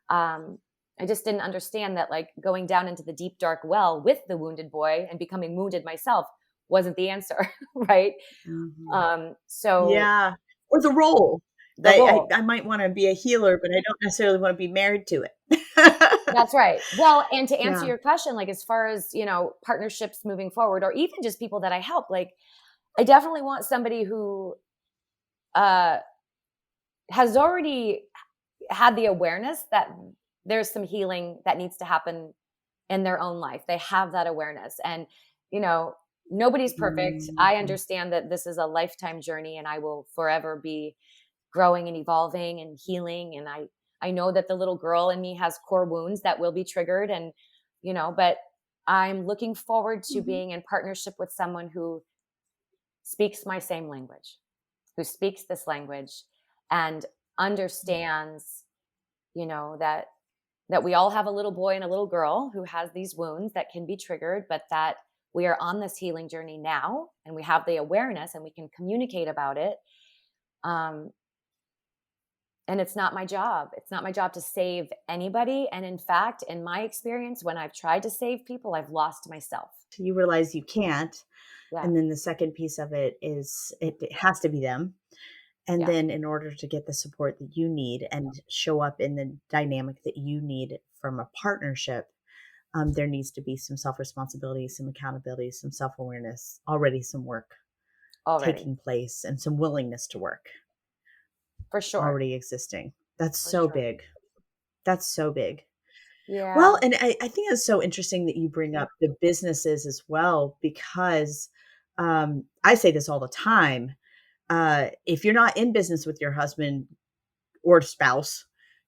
I just didn't understand that like going down into the deep dark well with the wounded boy and becoming wounded myself wasn't the answer, right? Mhm. So Yeah, or the role. the role. I might wanna be a healer, but I don't necessarily wanna be married to it. That's right. Well, and to answer Yeah. your question, like as far as, you know, partnerships moving forward, or even just people that I help, like I definitely want somebody who uh, has already had the awareness that there's some healing that needs to happen in their own life. They have that awareness. And, you know, nobody's perfect. I Mhm. understand that this is a lifetime journey and I will forever be growing and evolving and healing. And I know that the little girl in me has core wounds that will be triggered and, you know, but I'm looking forward to Mhm. being in partnership with someone who speaks my same language, who speaks this language and understands, you know, that we all have a little boy and a little girl who has these wounds that can be triggered, but that we are on this healing journey now and we have the awareness and we can communicate about it. Um, and it's not my job. It's not my job to save anybody. And in fact, in my experience, when I've tried to save people, I've lost myself. You realize you can't, Yeah. and then the second piece of it is it has to be them. And Yeah. then in order to get the support that you need and show up in the dynamic that you need from a partnership, there needs to be some self-responsibility, some accountability, some self-awareness, already some work Already. taking place, and some willingness to work For sure. already existing. That's For so sure. big. That's so big. Well, Yeah. and I think it's so interesting that you bring up the businesses as well, because I say this all the time. If you're not in business with your husband or spouse,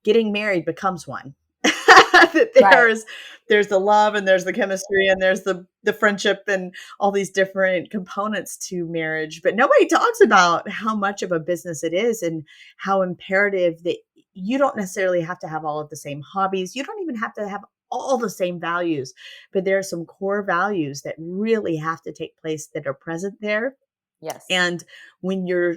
getting married becomes one. That Right. there's the love and there's the chemistry and there's the friendship and all these different components to marriage. But nobody talks about how much of a business it is and how imperative that you don't necessarily have to have all of the same hobbies. You don't even have to have all the same values, but there are some core values that really have to take place that are present there. Yes. And when you're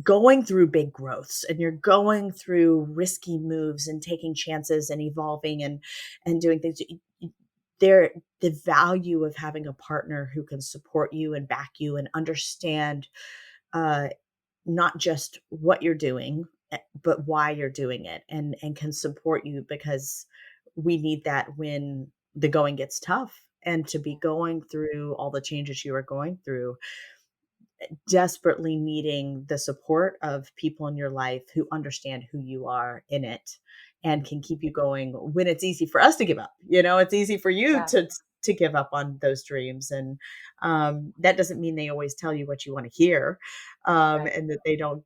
going through big growths and you're going through risky moves and taking chances and evolving and doing things, there, the value of having a partner who can support you and back you and understand uh, not just what you're doing, but why you're doing it, and can support you, because we need that when the going gets tough. And to be going through all the changes you are going through, desperately needing the support of people in your life who understand who you are in it and can keep you going when it's easy for us to give up. It's easy for you Yeah. to give up on those dreams. And that doesn't mean they always tell you what you want to hear, Right. and that they don't,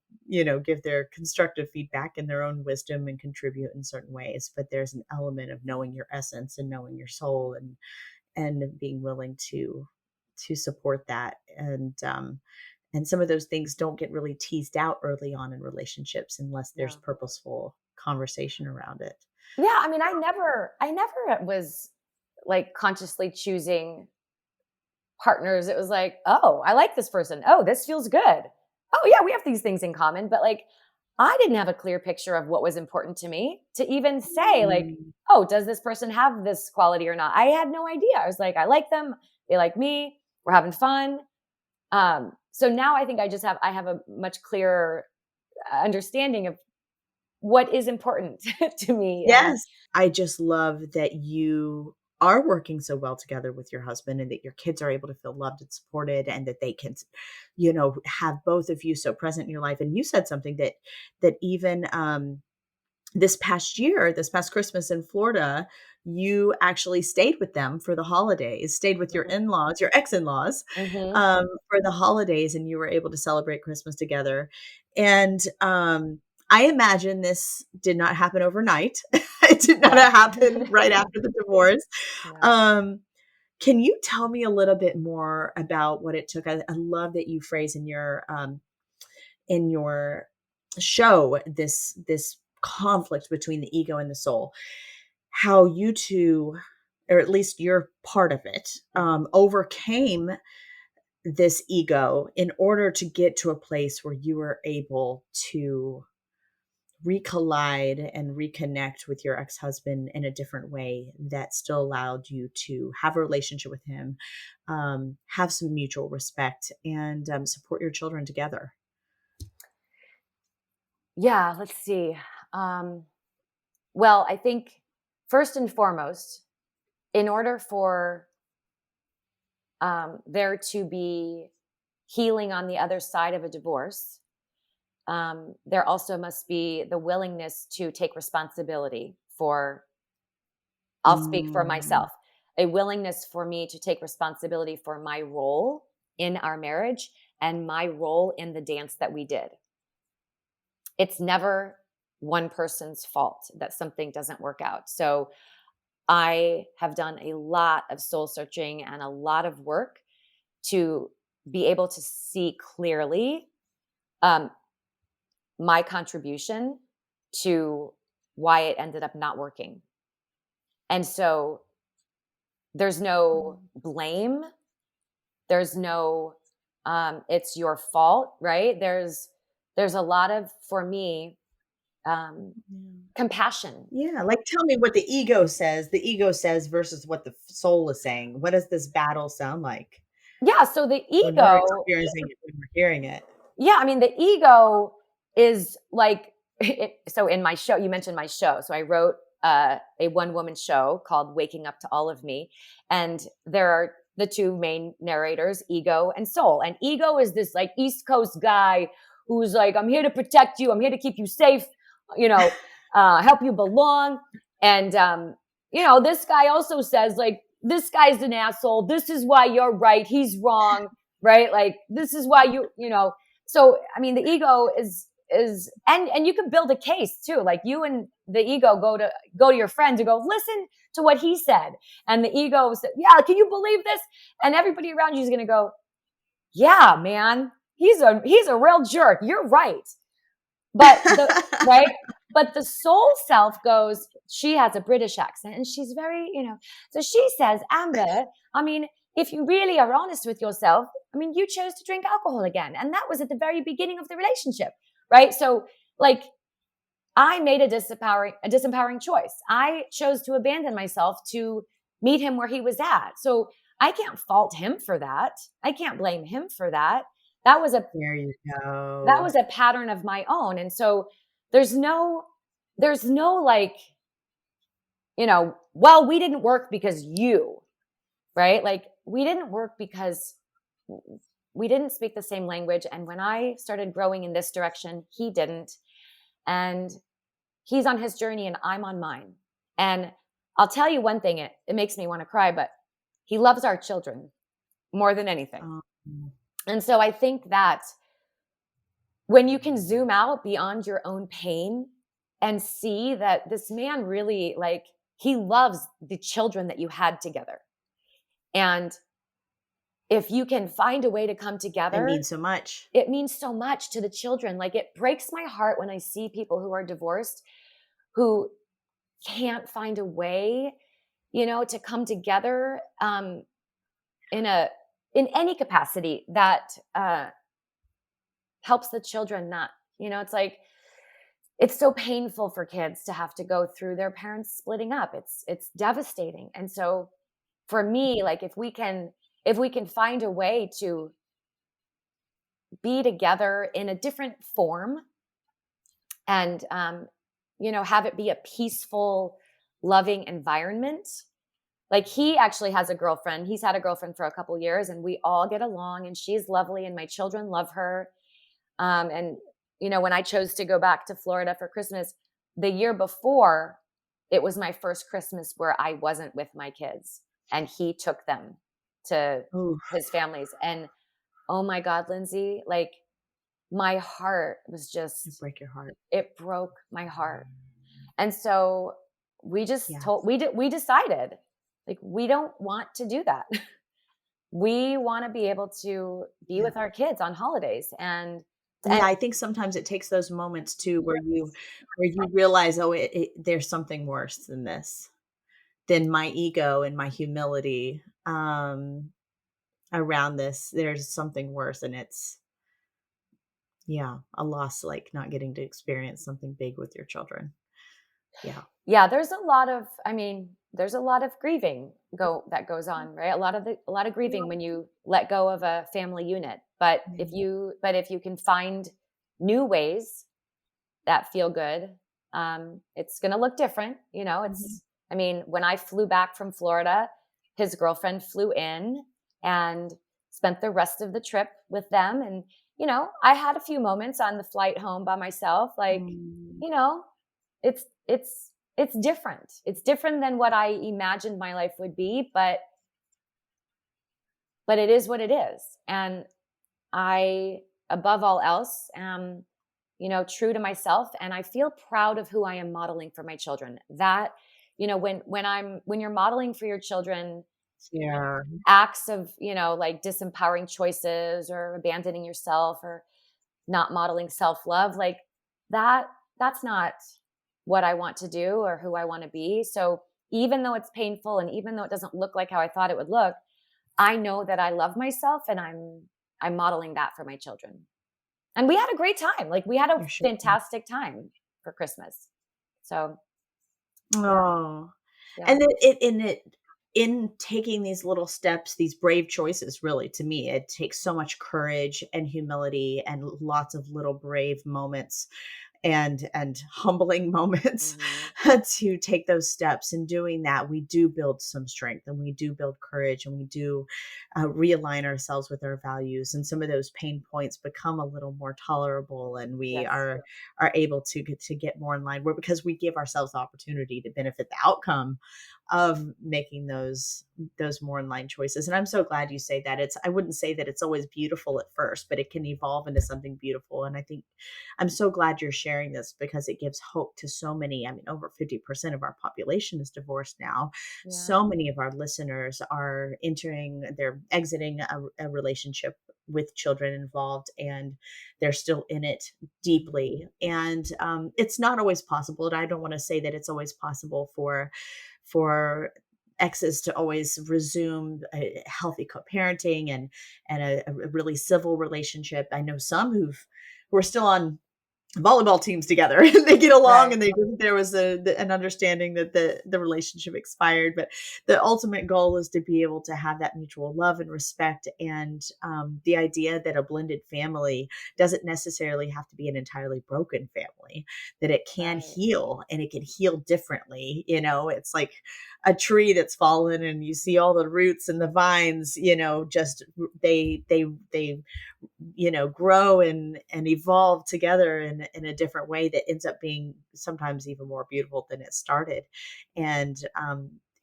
give their constructive feedback and their own wisdom and contribute in certain ways. But there's an element of knowing your essence and knowing your soul, and being willing to support that. And some of those things don't get really teased out early on in relationships unless there's No. purposeful conversation around it. Yeah. I mean, I never was like consciously choosing partners. It was like, oh, I like this person. Oh, this feels good. Oh, yeah, we have these things in common. But like, I didn't have a clear picture of what was important to me to even say, like, Mm. oh, does this person have this quality or not? I had no idea. I was like, I like them. They like me. We're having fun. So now I think I have a much clearer understanding of what is important to me. And Yes. I just love that you are working so well together with your husband, and that your kids are able to feel loved and supported, and that they can, have both of you so present in your life. And you said something that even this past Christmas in Florida, you actually stayed with them for the holidays, stayed with your Mhm. in-laws, your ex-in-laws, Mhm. for the holidays, and you were able to celebrate Christmas together. And I imagine this did not happen overnight. It did not No. happen right after the divorce. No. Um, can you tell me a little bit more about what it took? I love that you phrase in your show this conflict between the ego and the soul, how you two, or at least you're part of it, Mhm. overcame this ego in order to get to a place where you were able to recollide and reconnect with your ex-husband in a different way that still allowed you to have a relationship with him, have some mutual respect, and support your children together. Yeah, let's see. Um, well, I think first and foremost, in order for there to be healing on the other side of a divorce, there also must be the willingness to take responsibility for, I'll speak for Mm. myself, a willingness for me to take responsibility for my role in our marriage and my role in the dance that we did. It's never one person's fault that something doesn't work out. So I have done a lot of soul searching and a lot of work to be able to see clearly um, my contribution to why it ended up not working. And so there's no blame. There's no it's your fault, right? There's a lot of, for me, um Yeah. compassion. Yeah, like, tell me what the ego says versus what the soul is saying. What does this battle sound like Yeah, so the when we're ego, experiencing it, when we're hearing it? yeah, I mean, the ego is like, so in my show, you mentioned my show. So I wrote a one woman show called Waking Up to All of Me. And there are the two main narrators, ego and soul. And ego is this like East Coast guy who's like, I'm here to protect you. I'm here to keep you safe, you know, help you belong. And, this guy also says, like, this guy's an asshole. This is why you're right. He's wrong. Right. Like, this is why so, I mean, the ego and you can build a case too. Like you and the ego go to your friend to go, listen to what he said. And the ego said, yeah, can you believe this? And everybody around you is going to go, yeah, man, he's a real jerk. You're right. But right. But the soul self goes, she has a British accent and she's very, so she says, Amber, I mean, if you really are honest with yourself, I mean, you chose to drink alcohol again. And that was at the very beginning of the relationship. Right. So like I made a disempowering choice. I chose to abandon myself to meet him where he was at. So I can't fault him for that. I can't blame him for that. There you go. That was a pattern of my own. And so there's no like, well, we didn't work because right? Like we didn't work because we didn't speak the same language. And when I started growing in this direction, he didn't. And he's on his journey and I'm on mine. And I'll tell you one thing, it makes me want to cry, but he loves our children more than anything. And so I think that when you can zoom out beyond your own pain and see that this man really, like, he loves the children that you had together. And if you can find a way to come together, it means so much. It means so much to the children. Like it breaks my heart when I see people who are divorced who can't find a way, to come together in any capacity that helps the children. Not, it's like, it's so painful for kids to have to go through their parents splitting up. It's devastating. And so for me, like if we can find a way to be together in a different form and, have it be a peaceful, loving environment. Like he actually has a girlfriend. He's had a girlfriend for a couple years and we all get along and she's lovely and my children love her. And, when I chose to go back to Florida for Christmas, the year before, it was my first Christmas where I wasn't with my kids and he took them to his families. And oh my God, Lindsay, like my heart was just, It'd break your heart. It broke my heart. And so we just we decided like, we don't want to do that. We want to be able to be with our kids on holidays. And I think sometimes it takes those moments too, where you realize, there's something worse than this, than my ego and my humility around this. There's something worse, and it's a loss, like not getting to experience something big with your children. Yeah. There's a lot of grieving that goes on, right? A lot of grieving when you let go of a family unit. But if you can find new ways that feel good, it's going to look different. When I flew back from Florida, his girlfriend flew in and spent the rest of the trip with them. And, I had a few moments on the flight home by myself, like, it's different. It's different than what I imagined my life would be, but it is what it is. And I, above all else, am, true to myself. And I feel proud of who I am modeling for my children. That, when you're modeling for your children, acts of, like disempowering choices or abandoning yourself or not modeling self-love, like that's not what I want to do or who I want to be. So even though it's painful and even though it doesn't look like how I thought it would look, I know that I love myself and I'm modeling that for my children. And we had a great time. Like we had a fantastic time for Christmas. So. And in taking these little steps, these brave choices, really, to me, it takes so much courage and humility and lots of little brave moments and humbling moments to take those steps. And doing that, we do build some strength and we do build courage and we do realign ourselves with our values. And some of those pain points become a little more tolerable and we are able to get more in line, because we give ourselves the opportunity to benefit the outcome of making those more in line choices. And I'm so glad you say that. I wouldn't say that it's always beautiful at first, but it can evolve into something beautiful. And I think I'm so glad you're sharing this, because it gives hope to so many. I mean, over 50% of our population is divorced now. Yeah. So many of our listeners they're exiting a relationship with children involved, and they're still in it deeply. And it's not always possible. And I don't want to say that it's always possible for exes to always resume a healthy co-parenting and a really civil relationship. I know some who are still on volleyball teams together and they get along, Right. and there was an understanding that the relationship expired, but the ultimate goal is to be able to have that mutual love and respect. And the idea that a blended family doesn't necessarily have to be an entirely broken family, that it can Right. heal, and it can heal differently. It's like a tree that's fallen, and you see all the roots and the vines, just they grow and evolve together in a different way that ends up being sometimes even more beautiful than it started. And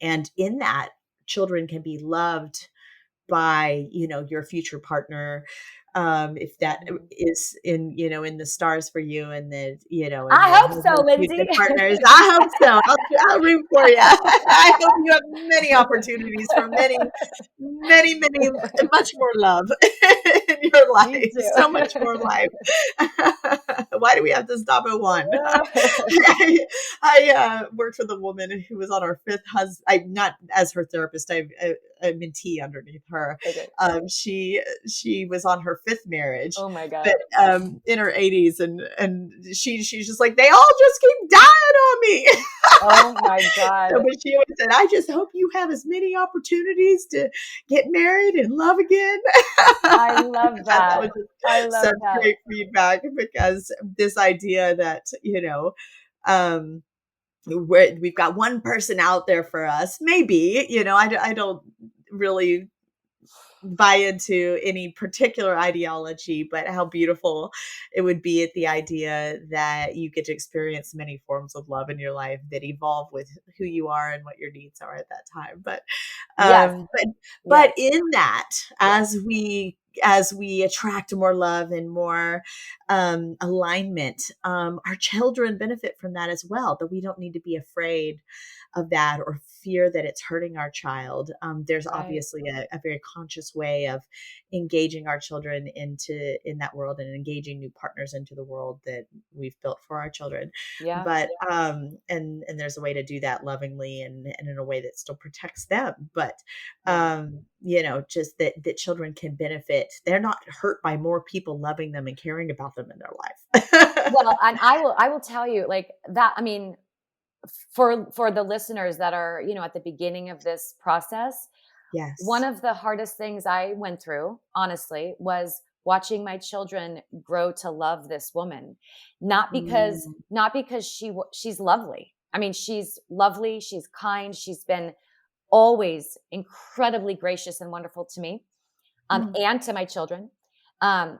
in that, children can be loved by your future partner, if that Mhm. is in the stars for you, and and I the hope so, Lindsay. future partners. I hope so. I'll root for you. I hope you have many opportunities for many much more love in your Me life, too. so much more life. Why do we have to stop at one? I worked with a woman who was on her fifth husband. I'm not as her therapist. I'm mentee underneath her. Okay. She was on her fifth marriage, Oh my but God. in her 80s, and she's just like, they all just keep dying on me. Oh my God. So, but she always said, I just hope you have as many opportunities to get married and love again. I love That that. was just I love such that. great feedback, because this idea that um we've got one person out there for us, maybe, I don't really buy into any particular ideology, but how beautiful it would be at the idea that you get to experience many forms of love in your life that evolve with who you are and what your needs are at that time. But Yes. um, Yes. but in that, Yes. as we attract more love and more alignment, our children benefit from that as well. That we don't need to be afraid of that or fear that it's hurting our child. There's Right. obviously a very conscious way of engaging our children in that world, and engaging new partners into the world that we've built for our children. Yeah. But and there's a way to do that lovingly and in a way that still protects them. But Yeah. just that children can benefit. They're not hurt by more people loving them and caring about them in their life. Well, and I will tell you like that. I mean, for the listeners that are, at the beginning of this process, one Yes. of the hardest things I went through, honestly, was watching my children grow to love this woman. Mm, Not because she's lovely. I mean, she's lovely, she's kind, she's been always incredibly gracious and wonderful to me, mm, and to my children. Um,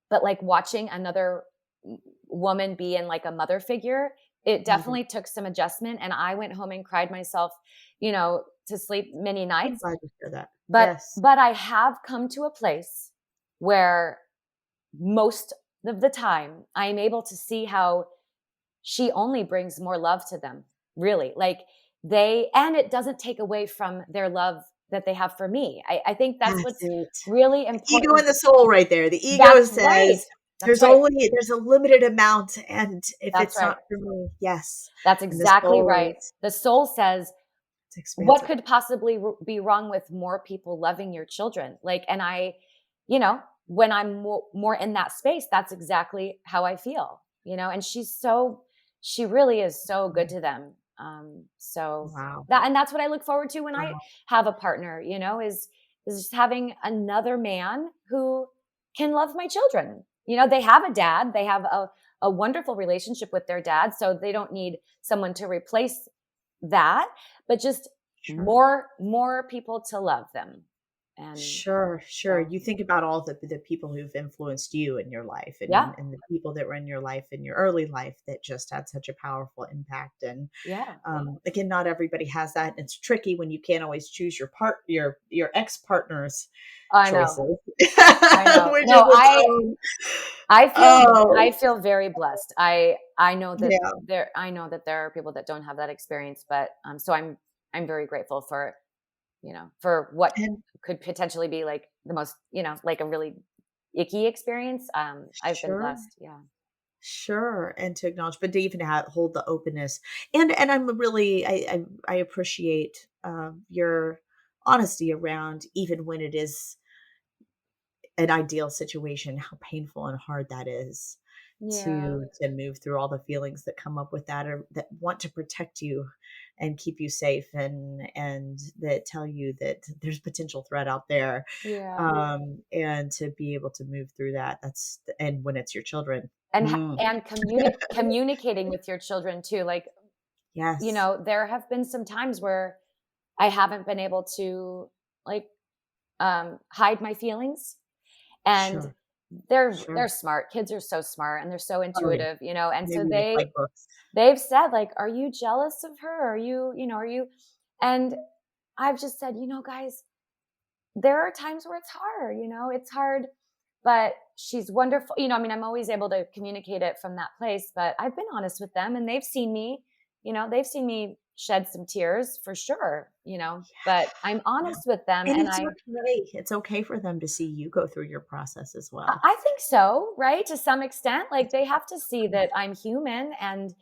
but like watching another woman be in like a mother figure, it mhm. definitely took some adjustment. And I went home and cried myself, to sleep many I'm nights. glad to hear that. But Yes. but I have come to a place where most of the time I'm able to see how she only brings more love to them. Really. Like and it doesn't take away from their love that they have for me. I think that's That's what's it. really The ego important. and the soul right there. The ego That's right. says That's right. there's a limited amount, and if That's it's right. not for me, yes. That's And the exactly soul right. is The soul says, it's what expansive. could possibly be wrong with more people loving your children? Like, and you know, when I'm more in that space, that's exactly how I feel, and she really is so good to them. So Wow. and that's what I look forward to when I Wow. have a partner, is just having another man who can love my children. They have a dad, they have a wonderful relationship with their dad, so they don't need someone to replace that, but just Sure. more people to love them. And Sure, sure. so, You think about all the people who've influenced you in your life yeah, and the people that were in your life in your early life that just had such a powerful impact. And yeah, again, not everybody has that. It's tricky when you can't always choose your ex-partner's I know, choices, I know. which is No, its own. Oh, I feel very blessed. I know that yeah. there are people that don't have that experience, but so I'm very grateful for, for what And could potentially be like the most, like a really icky experience. I've been sure. blessed. Yeah. Sure, and to acknowledge, but to even have hold the openness, and I'm really I appreciate your honesty around even when it is an ideal situation, how painful and hard that is Yeah. to move through all the feelings that come up with that or that want to protect you and keep you safe and that tell you that there's potential threat out there, Yeah. and to be able to move through that, that's and when it's your children. And Mm. communicating with your children too. Like, Yes. there have been some times where I haven't been able to, like, hide my feelings, and Sure, they're sure. smart. Kids are so smart and they're so Oh, yeah. intuitive, and Maybe so with like books. they've said, like, "Are you jealous of her? Are you?" And I've just said, guys, there are times where it's hard, it's hard, but she's wonderful. I mean, I'm always able to communicate it from that place, but I've been honest with them and they've seen me shed some tears for sure, but I'm Yeah. honest with them, And and it's okay. It's okay for them to see you go through your process as well. I think so, right? To some extent, like That's they have to see good. that I'm human, and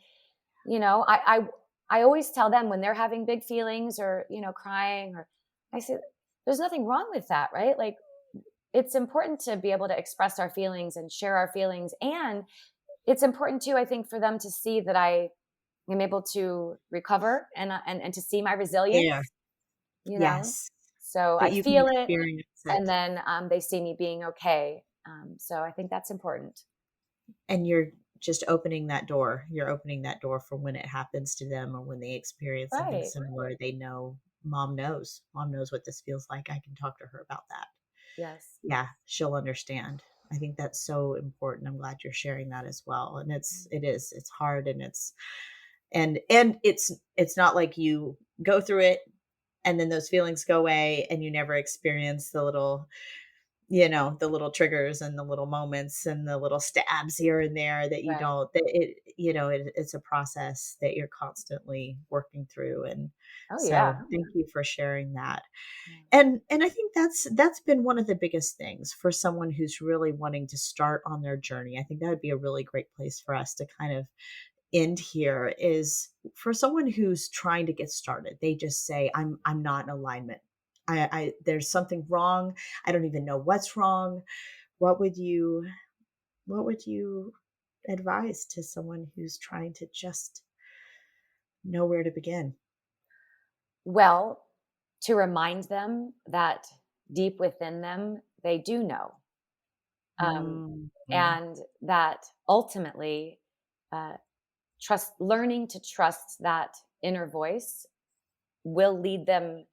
I always tell them when they're having big feelings or crying, or I say, there's nothing wrong with that, right? Like, it's important to be able to express our feelings and share our feelings, and it's important too, I think, for them to see that I am able to recover and to see my resilience, Yeah. you know. Yes. So That I you can feel it, experience and it. then they see me being okay. So I think that's important. And you're just opening that door. You're opening that door for when it happens to them or when they experience something Right. similar. They know mom knows. Mom knows what this feels like. I can talk to her about that. Yes. Yeah, she'll understand. I think that's so important. I'm glad you're sharing that as well. And it's hard and it's not like you go through it and then those feelings go away and you never experience the little triggers and the little moments and the little stabs here and there that you Right. don't that it's a process that you're constantly working through. And Oh so yeah. thank you for sharing that. Yeah. And I think that's been one of the biggest things for someone who's really wanting to start on their journey. I think that would be a really great place for us to kind of end here is for someone who's trying to get started. They just say, I'm not in alignment. I there's something wrong. I don't even know what's wrong. What would you what would you advise to someone who's trying to just know where to begin? Well, to remind them that deep within them, they do know, um, Mm, mm, and that ultimately, uh, learning to trust that inner voice will lead them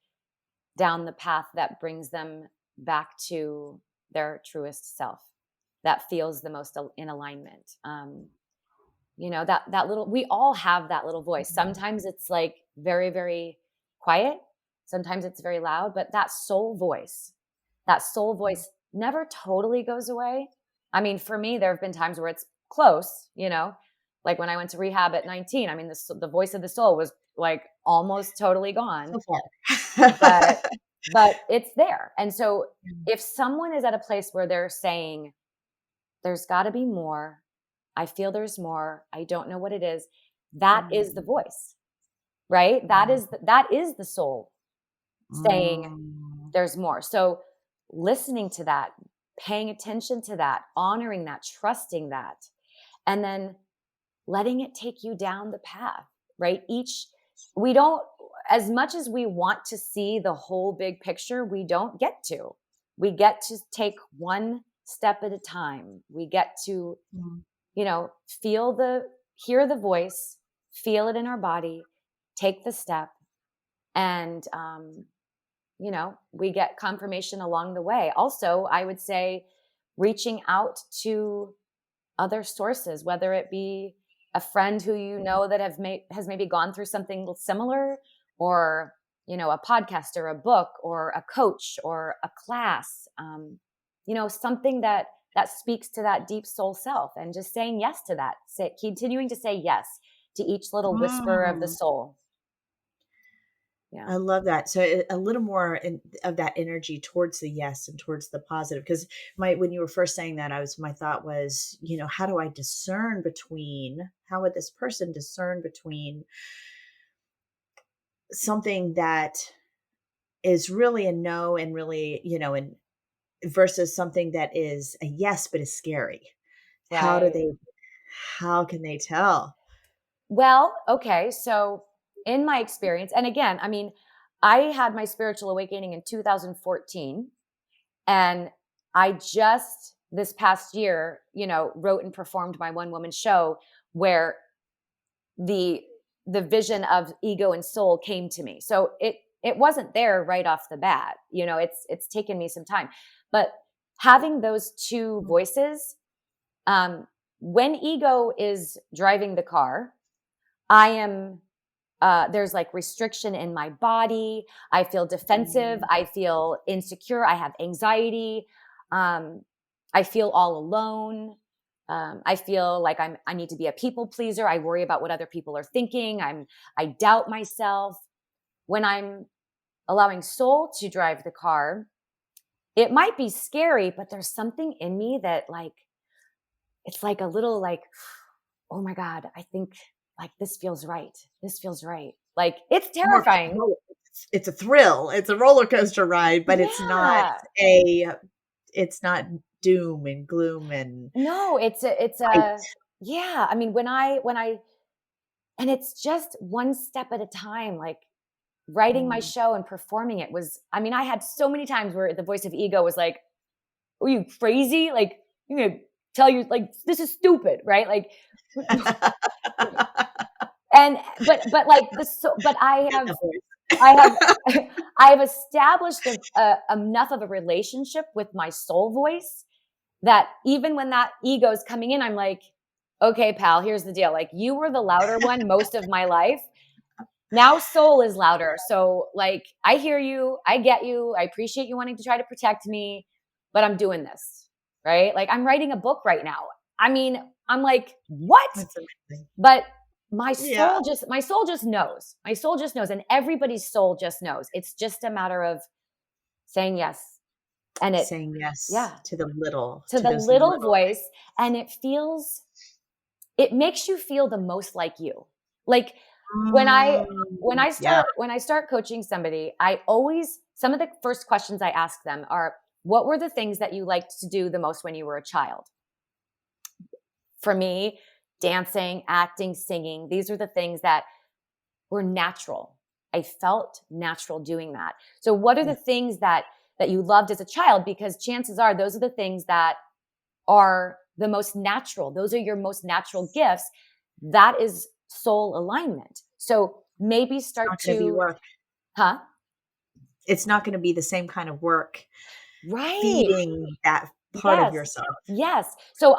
down the path that brings them back to their truest self, that feels the most in alignment. That little, we all have that little voice. Sometimes it's like very, very quiet. Sometimes it's very loud, but that soul voice never totally goes away. I mean, for me, there have been times where it's close, like when I went to rehab at 19. I mean, the voice of the soul was like almost totally gone, so far. but it's there. And so if someone is at a place where they're saying, there's got to be more, I feel there's more, I don't know what it is, that is the Mm, voice, right? mm, That is the soul saying mm, there's more. So listening to that, paying attention to that, honoring that, trusting that, and then letting it take you down the path, right? We don't, as much as we want to see the whole big picture, we don't get to. We get to take one step at a time. We get to, mm. you know, hear the voice, feel it in our body, take the step, and we get confirmation along the way. Also, I would say reaching out to other sources, whether it be a friend who that has maybe gone through something similar, or a podcast or a book or a coach or a class, something that speaks to that deep soul self, and just saying yes to that, continuing to say yes to each little whisper of the Mm. soul. Yeah. I love that. So a little more of that energy towards the yes and towards the positive. Because when you were first saying that, my thought was, how do I discern between? How would this person discern between something that is really a no and really, and versus something that is a yes but is scary? Right. How can they tell? Well, okay. So in my experience, and again, I mean, I had my spiritual awakening in 2014, and I just this past year, wrote and performed my one woman show where the vision of ego and soul came to me. So it wasn't there right off the bat. It's taken me some time, but having those two voices, when ego is driving the car, I am, there's like restriction in my body. I feel defensive. I feel insecure. I have anxiety. I feel all alone. I feel like I need to be a people pleaser. I worry about what other people are thinking. I doubt myself. When I'm allowing soul to drive the car, it might be scary, but there's something in me that it's like a little oh my God, I think this feels right. This feels right. Like, it's terrifying. It's a thrill. It's a roller coaster ride, but it's not doom and gloom and no, it's fight. yeah. I mean, and it's just one step at a time. Like, writing my show and performing it was, I mean, I had so many times where the voice of ego was like, "Are you crazy? Like, you're gonna tell you this is stupid, right?" Like, and but like this, but I have I have established enough of a relationship with my soul voice that even when that ego is coming in, I'm like, okay, pal, here's the deal. Like, you were the louder one most of my life. Now soul is louder. So I hear you. I get you. I appreciate you wanting to try to protect me, but I'm doing this, right? Like, I'm writing a book right now. I mean, I'm like, what? But my soul just knows. My soul just knows. And everybody's soul just knows. It's just a matter of saying yes. And saying yes to the little voice. And it makes you feel the most like you. Like, when I start coaching somebody, some of the first questions I ask them are, what were the things that you liked to do the most when you were a child? For me, dancing, acting, singing, these are the things that were natural. I felt natural doing that. So what are the things that you loved as a child? Because chances are those are the things that are the most natural. Those are your most natural gifts. That is soul alignment. So maybe start to work. Huh? It's not going to be the same kind of work. Right. Feeding that part of yourself. Yes. So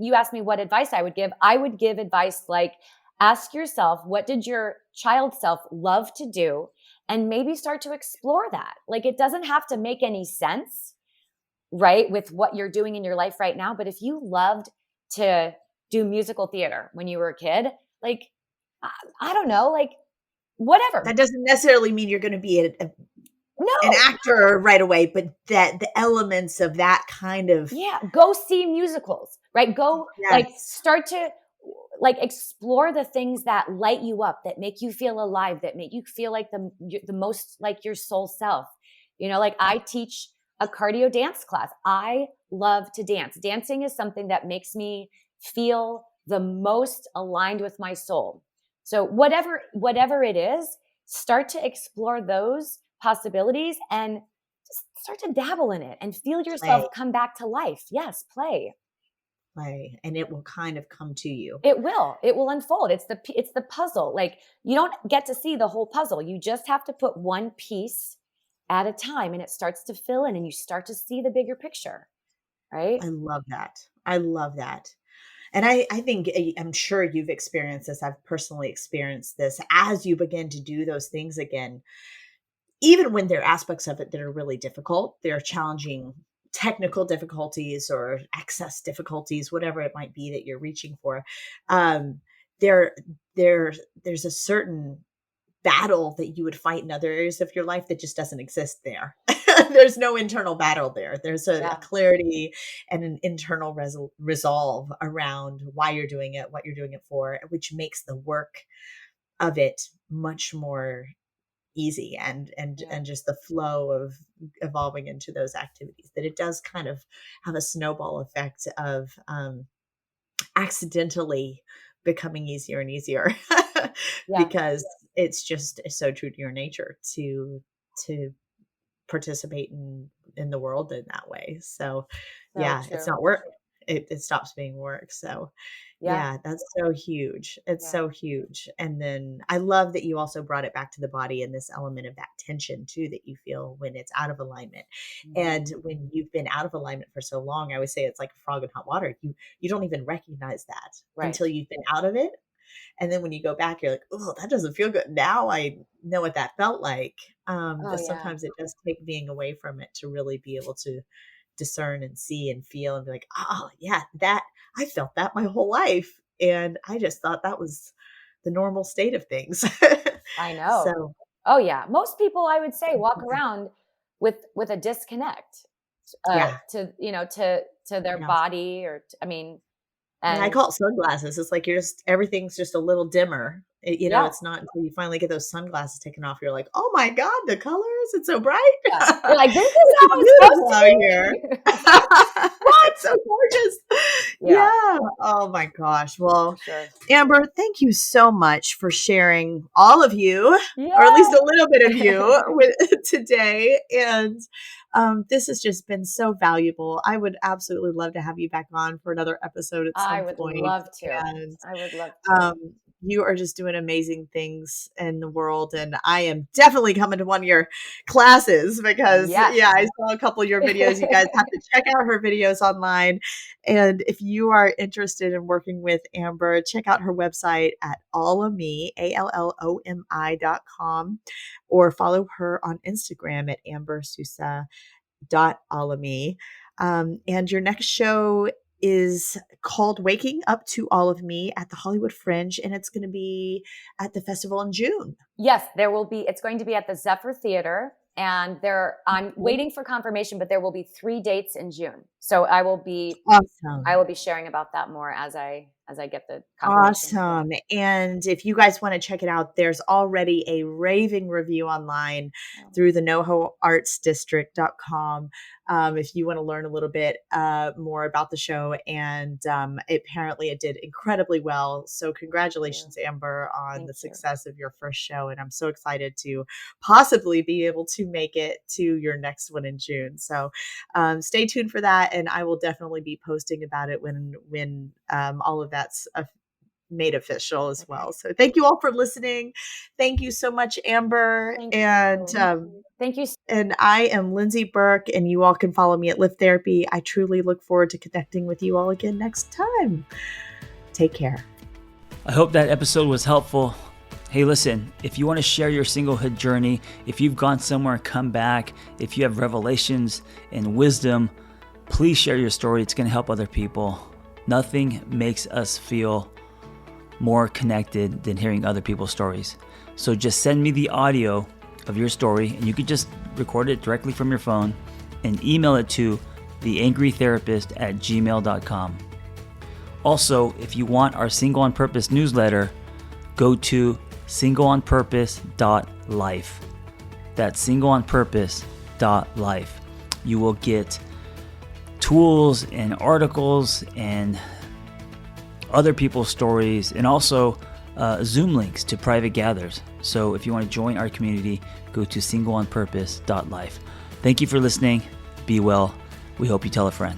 you asked me what advice I would give. I would give advice like, ask yourself, what did your child self love to do? And maybe start to explore that. Like, it doesn't have to make any sense, right, with what you're doing in your life right now. But if you loved to do musical theater when you were a kid, like, I don't know, like, whatever. That doesn't necessarily mean you're going to be an actor right away, but that the elements of that kind of. Yeah. Go see musicals, right? Go start to explore the things that light you up, that make you feel alive, that make you feel like the most like your soul self. Like, I teach a cardio dance class. I love to dance. Dancing is something that makes me feel the most aligned with my soul. So whatever it is, start to explore those possibilities and just start to dabble in it and feel yourself come back to life. Yes, play. And it will kind of come to you. It will unfold. It's the puzzle. Like, you don't get to see the whole puzzle. You just have to put one piece at a time, and it starts to fill in and you start to see the bigger picture, right? I love that. I love that. And I think I'm sure you've experienced this. I've personally experienced this as you begin to do those things again, even when there are aspects of it that are really difficult, there are challenging technical difficulties or access difficulties, whatever it might be that you're reaching for. Um, there, there's a certain battle that you would fight in other areas of your life that just doesn't exist there. There's no internal battle there. There's a Yeah. clarity and an internal resolve around why you're doing it, what you're doing it for, which makes the work of it much more easy and just the flow of evolving into those activities, that it does kind of have a snowball effect of accidentally becoming easier and easier Yeah. because it's just so true to your nature to participate in the world in that way. So yeah, it's true. not work. It stops being work. So Yeah. yeah, that's so huge. It's Yeah. so huge. And then I love that you also brought it back to the body and this element of that tension too that you feel when it's out of alignment. And when you've been out of alignment for so long, I always say it's like a frog in hot water. You don't even recognize that Right. until you've been out of it. And then when you go back, you're like, oh, that doesn't feel good. Now I know what that felt like. Oh, But yeah. sometimes it does take being away from it to really be able to discern and see and feel and be like, oh yeah, that I felt that my whole life. And I just thought that was the normal state of things. I know. So Oh yeah. Most people, I would say, walk around with a disconnect yeah. to, to their Yeah. body I mean, Yeah, I and call it sunglasses. It's like everything's just a little dimmer. yeah, It's not until you finally get those sunglasses taken off, you're like, oh my God, the colors, it's so bright. yeah. You're like, this is It's how it's beautiful supposed out to here. be. What? So gorgeous. Yeah, Yeah. Oh my gosh. Well, for sure. Amber, thank you so much for sharing all of you, Yeah. or at least a little bit of you with today. And this has just been so valuable. I would absolutely love to have you back on for another episode at I some would point. love to. And I would love to. you are just doing amazing things in the world. And I am definitely coming to one of your classes because, Yes. yeah, I saw a couple of your videos. You guys have to check out her videos online. And if you are interested in working with Amber, check out her website at Allomi, ALLOMI.com, or follow her on Instagram at Amber Susa .allomi. And your next show is called Waking Up to All of Me at the Hollywood Fringe, and it's going to be at the festival in June. Yes, it's going to be at the Zephyr Theater, and I'm waiting for confirmation, but there will be 3 dates in June. So I will be sharing about that more as I get the confirmation. Awesome. And if you guys want to check it out, there's already a raving review online through the NoHoArtsDistrict.com. If you want to learn a little bit more about the show. And apparently it did incredibly well. So congratulations, Amber, on the success of your first show. And I'm so excited to possibly be able to make it to your next one in June. So stay tuned for that. And I will definitely be posting about it when all of that's made official as well. So thank you all for listening. Thank you so much, Amber. Thank you. And I am Lindsay Burke, and you all can follow me at Lift Therapy. I truly look forward to connecting with you all again next time. Take care. I hope that episode was helpful. Hey, listen, if you want to share your singlehood journey, if you've gone somewhere and come back, if you have revelations and wisdom, please share your story. It's going to help other people. Nothing makes us feel more connected than hearing other people's stories. So just send me the audio of your story, and you can just record it directly from your phone and email it to theangrytherapist@gmail.com. Also, if you want our Single on Purpose newsletter, go to singleonpurpose.life. That's singleonpurpose.life. You will get tools and articles and other people's stories, and also Zoom links to private gathers. So if you want to join our community, go to singleonpurpose.life. Thank you for listening. Be well. We hope you tell a friend.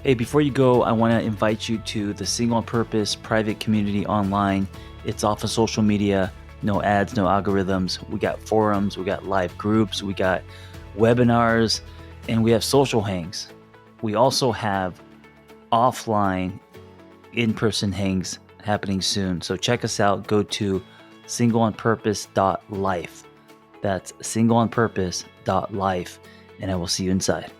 Hey, before you go, I want to invite you to the Single on Purpose private community online. It's off of social media, no ads, no algorithms. We got forums, we got live groups, we got webinars, and we have social hangs. We also have offline in-person hangs happening soon. So check us out. Go to singleonpurpose.life. That's singleonpurpose.life, and I will see you inside.